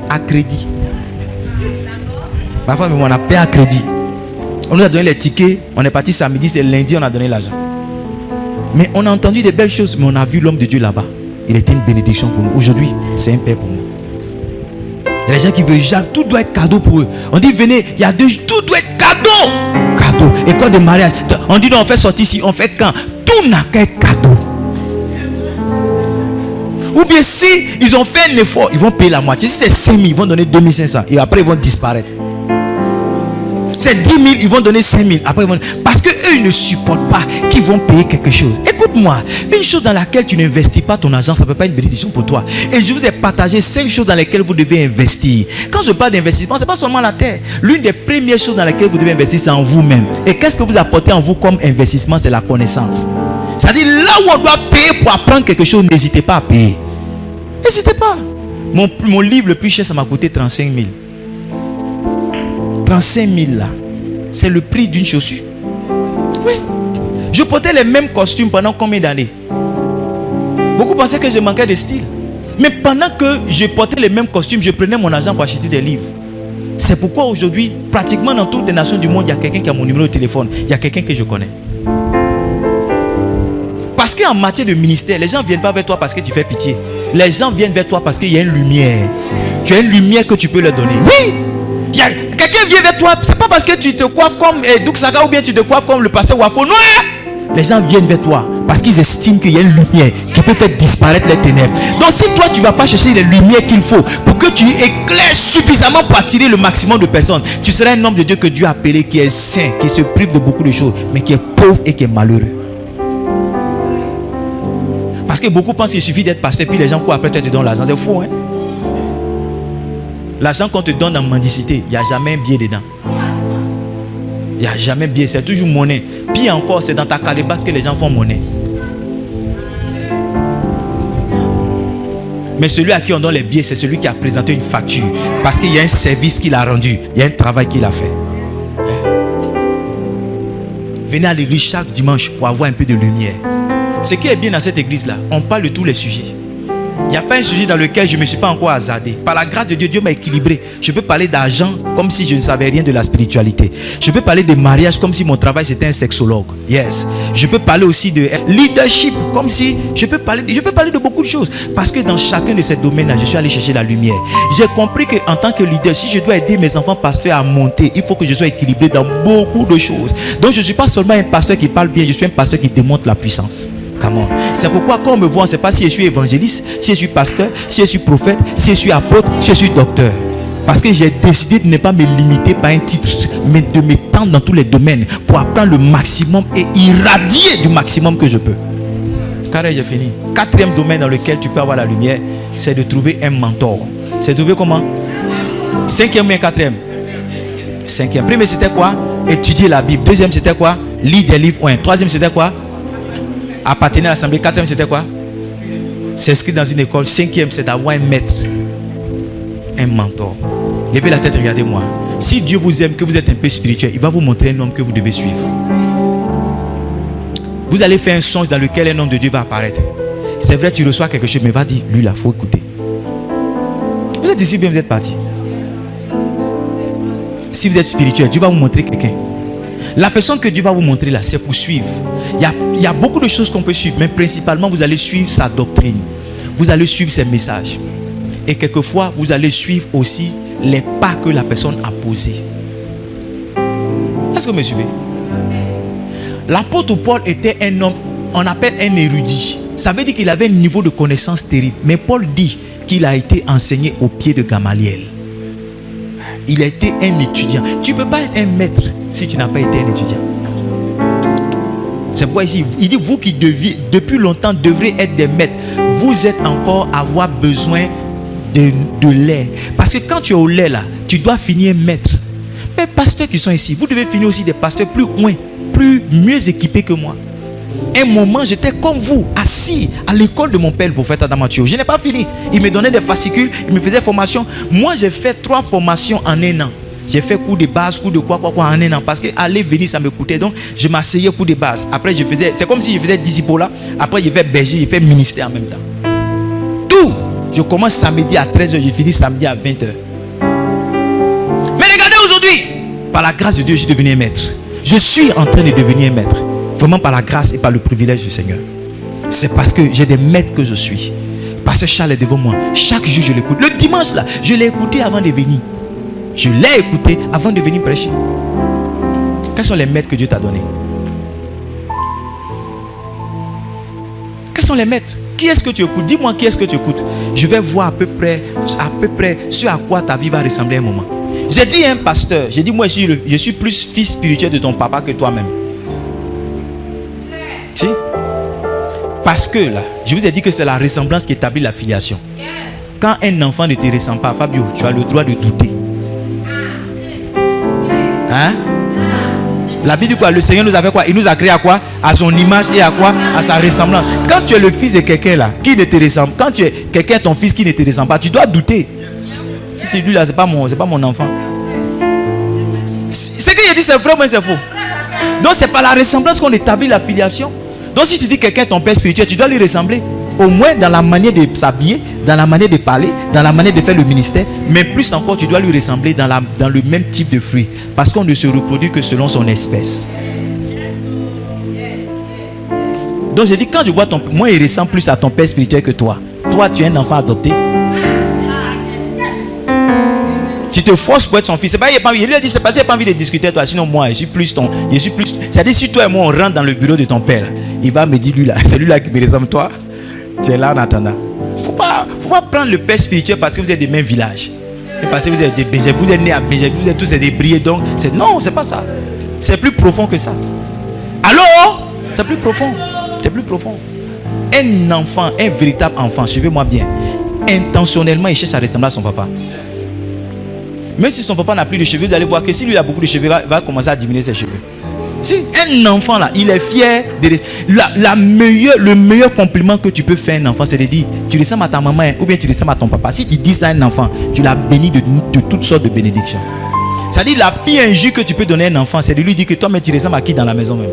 à crédit. Parfois, on a payé à crédit. On nous a donné les tickets. On est parti samedi, c'est lundi, on a donné l'argent. Mais on a entendu des belles choses, mais on a vu l'homme de Dieu là-bas. Il était une bénédiction pour nous. Aujourd'hui, c'est un père pour nous. Il y a des gens qui veulent, tout doit être cadeau pour eux. On dit, venez, il y a tout doit être cadeau. Cadeau, école de mariage. On dit, non, on fait sortir ici, on fait quand? Tout n'a qu'à être cadeau. Ou bien si ils ont fait un effort, ils vont payer la moitié. Si c'est 5 000, ils vont donner 2 500 et après ils vont disparaître. C'est 10 000, ils vont donner 5 000. Après ils vont... Parce qu'eux, ils ne supportent pas qu'ils vont payer quelque chose. Écoute-moi, une chose dans laquelle tu n'investis pas ton argent, ça ne peut pas être une bénédiction pour toi. Et je vous ai partagé 5 choses dans lesquelles vous devez investir. Quand je parle d'investissement, ce n'est pas seulement la terre. L'une des premières choses dans lesquelles vous devez investir, c'est en vous-même. Et qu'est-ce que vous apportez en vous comme investissement? C'est la connaissance. C'est-à-dire là où on doit payer pour apprendre quelque chose, n'hésitez pas à payer. N'hésitez pas. Mon livre le plus cher, ça m'a coûté 35 000. 35 000 là. C'est le prix d'une chaussure. Oui. Je portais les mêmes costumes pendant combien d'années? Beaucoup pensaient que je manquais de style. Mais pendant que je portais les mêmes costumes, je prenais mon argent pour acheter des livres. C'est pourquoi aujourd'hui, pratiquement dans toutes les nations du monde, il y a quelqu'un qui a mon numéro de téléphone. Il y a quelqu'un que je connais. Parce qu'en matière de ministère, les gens ne viennent pas vers toi parce que tu fais pitié. Les gens viennent vers toi parce qu'il y a une lumière. Tu as une lumière que tu peux leur donner. Oui! Quelqu'un vient vers toi, c'est pas parce que tu te coiffes comme Douk Saga ou bien tu te coiffes comme le pasteur Wafo. Non! Les gens viennent vers toi parce qu'ils estiment qu'il y a une lumière qui peut faire disparaître les ténèbres. Donc si toi tu ne vas pas chercher les lumières qu'il faut pour que tu éclaires suffisamment pour attirer le maximum de personnes, tu seras un homme de Dieu que Dieu a appelé, qui est saint, qui se prive de beaucoup de choses, mais qui est pauvre et qui est malheureux. Parce que beaucoup pensent qu'il suffit d'être pasteur puis les gens courent après toi te donnent l'argent. C'est faux, hein? L'argent qu'on te donne en mendicité, il n'y a jamais un billet dedans. Il n'y a jamais billet, c'est toujours monnaie. Pire encore, c'est dans ta calebasse que les gens font monnaie. Mais celui à qui on donne les billets, c'est celui qui a présenté une facture. Parce qu'il y a un service qu'il a rendu. Il y a un travail qu'il a fait. Venez à l'église chaque dimanche pour avoir un peu de lumière. Ce qui est bien dans cette église-là, on parle de tous les sujets. Il n'y a pas un sujet dans lequel je ne me suis pas encore hasardé. Par la grâce de Dieu, Dieu m'a équilibré. Je peux parler d'argent comme si je ne savais rien de la spiritualité. Je peux parler de mariage comme si mon travail c'était un sexologue. Yes. Je peux parler aussi de leadership comme si je peux parler de beaucoup de choses. Parce que dans chacun de ces domaines-là, je suis allé chercher la lumière. J'ai compris qu'en tant que leader, si je dois aider mes enfants pasteurs à monter, il faut que je sois équilibré dans beaucoup de choses. Donc je ne suis pas seulement un pasteur qui parle bien, je suis un pasteur qui démontre la puissance. C'est pourquoi quand on me voit, on ne sait pas si je suis évangéliste, si je suis pasteur, si je suis prophète, si je suis apôtre, si je suis docteur. Parce que j'ai décidé de ne pas me limiter par un titre, mais de m'étendre dans tous les domaines pour apprendre le maximum et irradier du maximum que je peux. Car j'ai fini. Quatrième domaine dans lequel tu peux avoir la lumière, c'est de trouver un mentor. C'est de trouver comment? Cinquième ou quatrième? Cinquième. Premier c'était quoi? Étudier la Bible. Deuxième c'était quoi? Lire des livres. Troisième c'était quoi? Appartenir à l'assemblée. Quatrième c'était quoi? S'inscrire dans une école. Cinquième c'est d'avoir un maître, un mentor. Levez la tête, regardez-moi. Si Dieu vous aime, que vous êtes un peu spirituel, il va vous montrer un homme que vous devez suivre. Vous allez faire un songe dans lequel un homme de Dieu va apparaître. C'est vrai, tu reçois quelque chose, mais va dire, lui là, il faut écouter. Vous êtes ici, bien vous êtes parti. Si vous êtes spirituel, Dieu va vous montrer quelqu'un. La personne que Dieu va vous montrer là, c'est pour suivre. Il y a beaucoup de choses qu'on peut suivre, mais principalement vous allez suivre sa doctrine. Vous allez suivre ses messages. Et quelquefois, vous allez suivre aussi les pas que la personne a posés. Est-ce que vous me suivez? L'apôtre Paul était un homme, on appelle un érudit. Ça veut dire qu'il avait un niveau de connaissance terrible. Mais Paul dit qu'il a été enseigné au pied de Gamaliel. Il a été un étudiant. Tu ne peux pas être un maître si tu n'as pas été un étudiant. C'est pourquoi ici, il dit, vous qui depuis longtemps devrez être des maîtres, vous êtes encore à avoir besoin de lait. Parce que quand tu es au lait là, tu dois finir maître. Mais pasteurs qui sont ici, vous devez finir aussi des pasteurs mieux équipés que moi. Un moment, j'étais comme vous, assis à l'école de mon père, le prophète Adam Mathieu. Je n'ai pas fini. Il me donnait des fascicules, il me faisait formation. Moi, j'ai fait 3 formations en 1 an. J'ai fait cours de base, cours de quoi en 1 an. Parce que aller, venir, ça me coûtait. Donc, je m'asseyais cours de base. Après, je faisais, c'est comme si je faisais disciple. Après, je fais berger, je fais ministère en même temps. Tout. Je commence samedi à 13h, je finis samedi à 20h. Mais regardez aujourd'hui, par la grâce de Dieu, je suis devenu un maître. Je suis en train de devenir un maître. Vraiment par la grâce et par le privilège du Seigneur. C'est parce que j'ai des maîtres que je suis. Pasteur Charles est devant moi. Chaque jour, je l'écoute. Le dimanche, là, je l'ai écouté avant de venir. Je l'ai écouté avant de venir prêcher. Quels sont les maîtres que Dieu t'a donnés? Quels sont les maîtres? Qui est-ce que tu écoutes? Dis-moi qui est-ce que tu écoutes. Je vais voir à peu près ce à quoi ta vie va ressembler un moment. J'ai dit à un pasteur, j'ai dit, moi je suis plus fils spirituel de ton papa que toi-même. Si? Parce que là, je vous ai dit que c'est la ressemblance qui établit la filiation. Quand un enfant ne te ressemble pas, Fabio, tu as le droit de douter. Hein? La Bible dit quoi? Le Seigneur nous a fait quoi? Il nous a créé à quoi? À son image et à quoi? À sa ressemblance. Quand tu es le fils de quelqu'un là, qui ne te ressemble, quand tu es quelqu'un, ton fils qui ne te ressemble pas, tu dois douter. Si lui là, c'est pas mon enfant. Ce que j'ai dit, c'est vrai ou c'est faux? Donc c'est par la ressemblance qu'on établit la filiation. Donc si tu dis quelqu'un ton père spirituel, tu dois lui ressembler. Au moins dans la manière de s'habiller, dans la manière de parler, dans la manière de faire le ministère. Mais plus encore, tu dois lui ressembler dans le même type de fruit. Parce qu'on ne se reproduit que selon son espèce. Donc j'ai dit, quand je vois moi il ressemble plus à ton père spirituel que toi. Toi tu es un enfant adopté. Tu te forces pour être son fils. C'est pas, il lui a dit, c'est parce qu'il n'a pas envie de discuter avec toi. Sinon moi je suis plus. C'est-à-dire si toi et moi on rentre dans le bureau de ton père, il va me dire lui là, c'est lui là qui me ressemble toi. Tu es là en attendant. Faut pas prendre le père spirituel parce que vous êtes des mêmes villages. Et parce que vous êtes des Bézés, vous êtes nés à Bézés, vous êtes tous des brillés. Donc non, c'est pas ça. C'est plus profond que ça. Alors, c'est plus profond. C'est plus profond. Un enfant, un véritable enfant, suivez-moi bien, intentionnellement il cherche à ressembler à son papa. Même si son papa n'a plus de cheveux, vous allez voir que si lui a beaucoup de cheveux, il va commencer à diminuer ses cheveux. Si un enfant là, il est fier de le meilleur compliment que tu peux faire à un enfant, c'est de dire tu ressembles à ta maman ou bien tu ressembles à ton papa. Si tu dis ça à un enfant, tu l'as béni de toutes sortes de bénédictions. C'est-à-dire la pire injure que tu peux donner à un enfant, c'est de lui dire que toi mais tu ressembles à qui dans la maison même.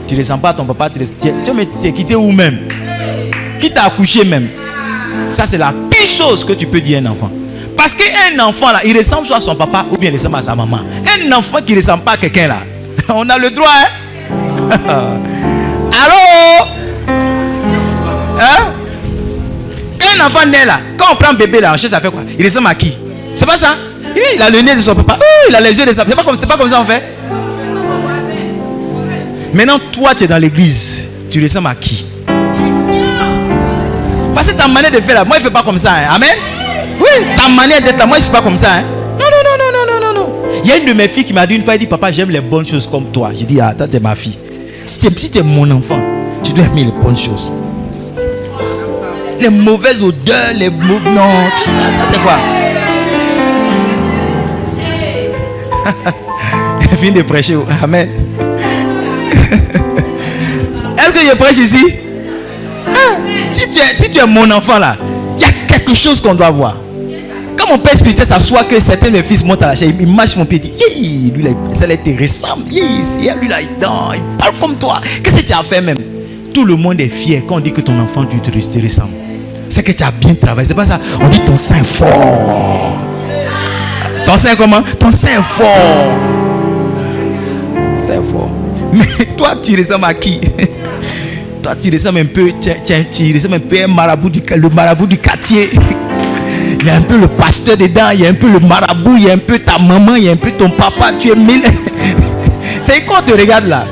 Tu ne ressembles pas à ton papa, tu es quitté où même? Qui t'a accouché même? Ça c'est la pire chose que tu peux dire à un enfant. Parce qu'un enfant là, il ressemble soit à son papa ou bien il ressemble à sa maman. Un enfant qui ne ressemble pas à quelqu'un là, on a le droit, hein? Allô? Hein? Quand un enfant naît là, quand on prend un bébé là, on cherche à faire quoi? Il ressemble à qui? C'est pas ça? Il a le nez de son papa, il a les yeux de sa... C'est pas comme ça on fait. Maintenant toi tu es dans l'église, tu ressembles à qui? Parce que ta manière de faire là, moi je ne fais pas comme ça, hein? Amen? Oui, ta manière d'être là, moi je ne suis pas comme ça, hein? Non. Il y a une de mes filles qui m'a dit une fois, elle dit papa j'aime les bonnes choses comme toi. J'ai dit attends, tu es ma fille. Si tu es mon enfant, tu dois aimer les bonnes choses. Les mauvaises odeurs, les mauvais... Non, tout ça, ça c'est quoi? Elle vient de prêcher, amen. Est-ce que je prêche ici? Si tu es mon enfant là, il y a quelque chose qu'on doit voir. Quand mon père spirituel s'assoit que certains de mes fils montent à la chaise, il marche mon pied, il dit lui là, ça là te ressemble. Lui là, il parle comme toi. Qu'est-ce que tu as fait même? Tout le monde est fier quand on dit que ton enfant te ressemble. C'est que tu as bien travaillé. C'est pas ça. On dit ton sein est fort. Ton sein comment? Ton sein est fort. C'est fort. Mais toi, tu ressembles à qui? Toi, tu ressembles un peu, tu ressembles un peu le marabout du quartier. Il y a un peu le pasteur dedans, il y a un peu le marabout, il y a un peu ta maman, il y a un peu ton papa. Tu es mille. C'est quand on te regarde là.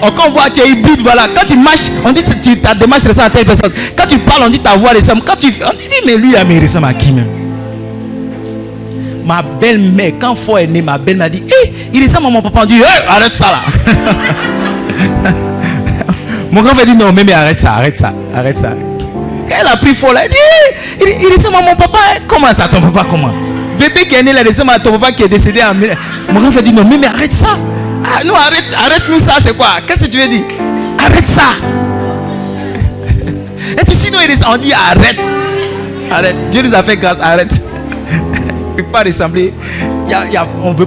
Quand on voit tu es hybride, voilà. Quand tu marches, on dit que ta démarche ressemble à telle personne. Quand tu parles, on dit ta voix ressemble. Quand tu fais, on dit mais lui, il ressemble à qui même? Ma belle-mère, quand Fo est né, ma belle-mère m'a dit il ressemble à mon papa. On dit arrête ça là. Mon grand frère dit non, mais arrête ça. Quand elle a pris Fo là, elle dit il ressemble à mon papa. Comment ça, ton papa? Comment? Bébé qui est né là, il ressemble à ton papa qui est décédé en... Mon grand frère dit non, mais arrête ça. Ah, non, arrête-nous ça, c'est quoi? Qu'est-ce que tu veux dire? Arrête ça. Et puis sinon, on dit arrête. Dieu nous a fait grâce, arrête. Il ne peut pas ressembler. On veut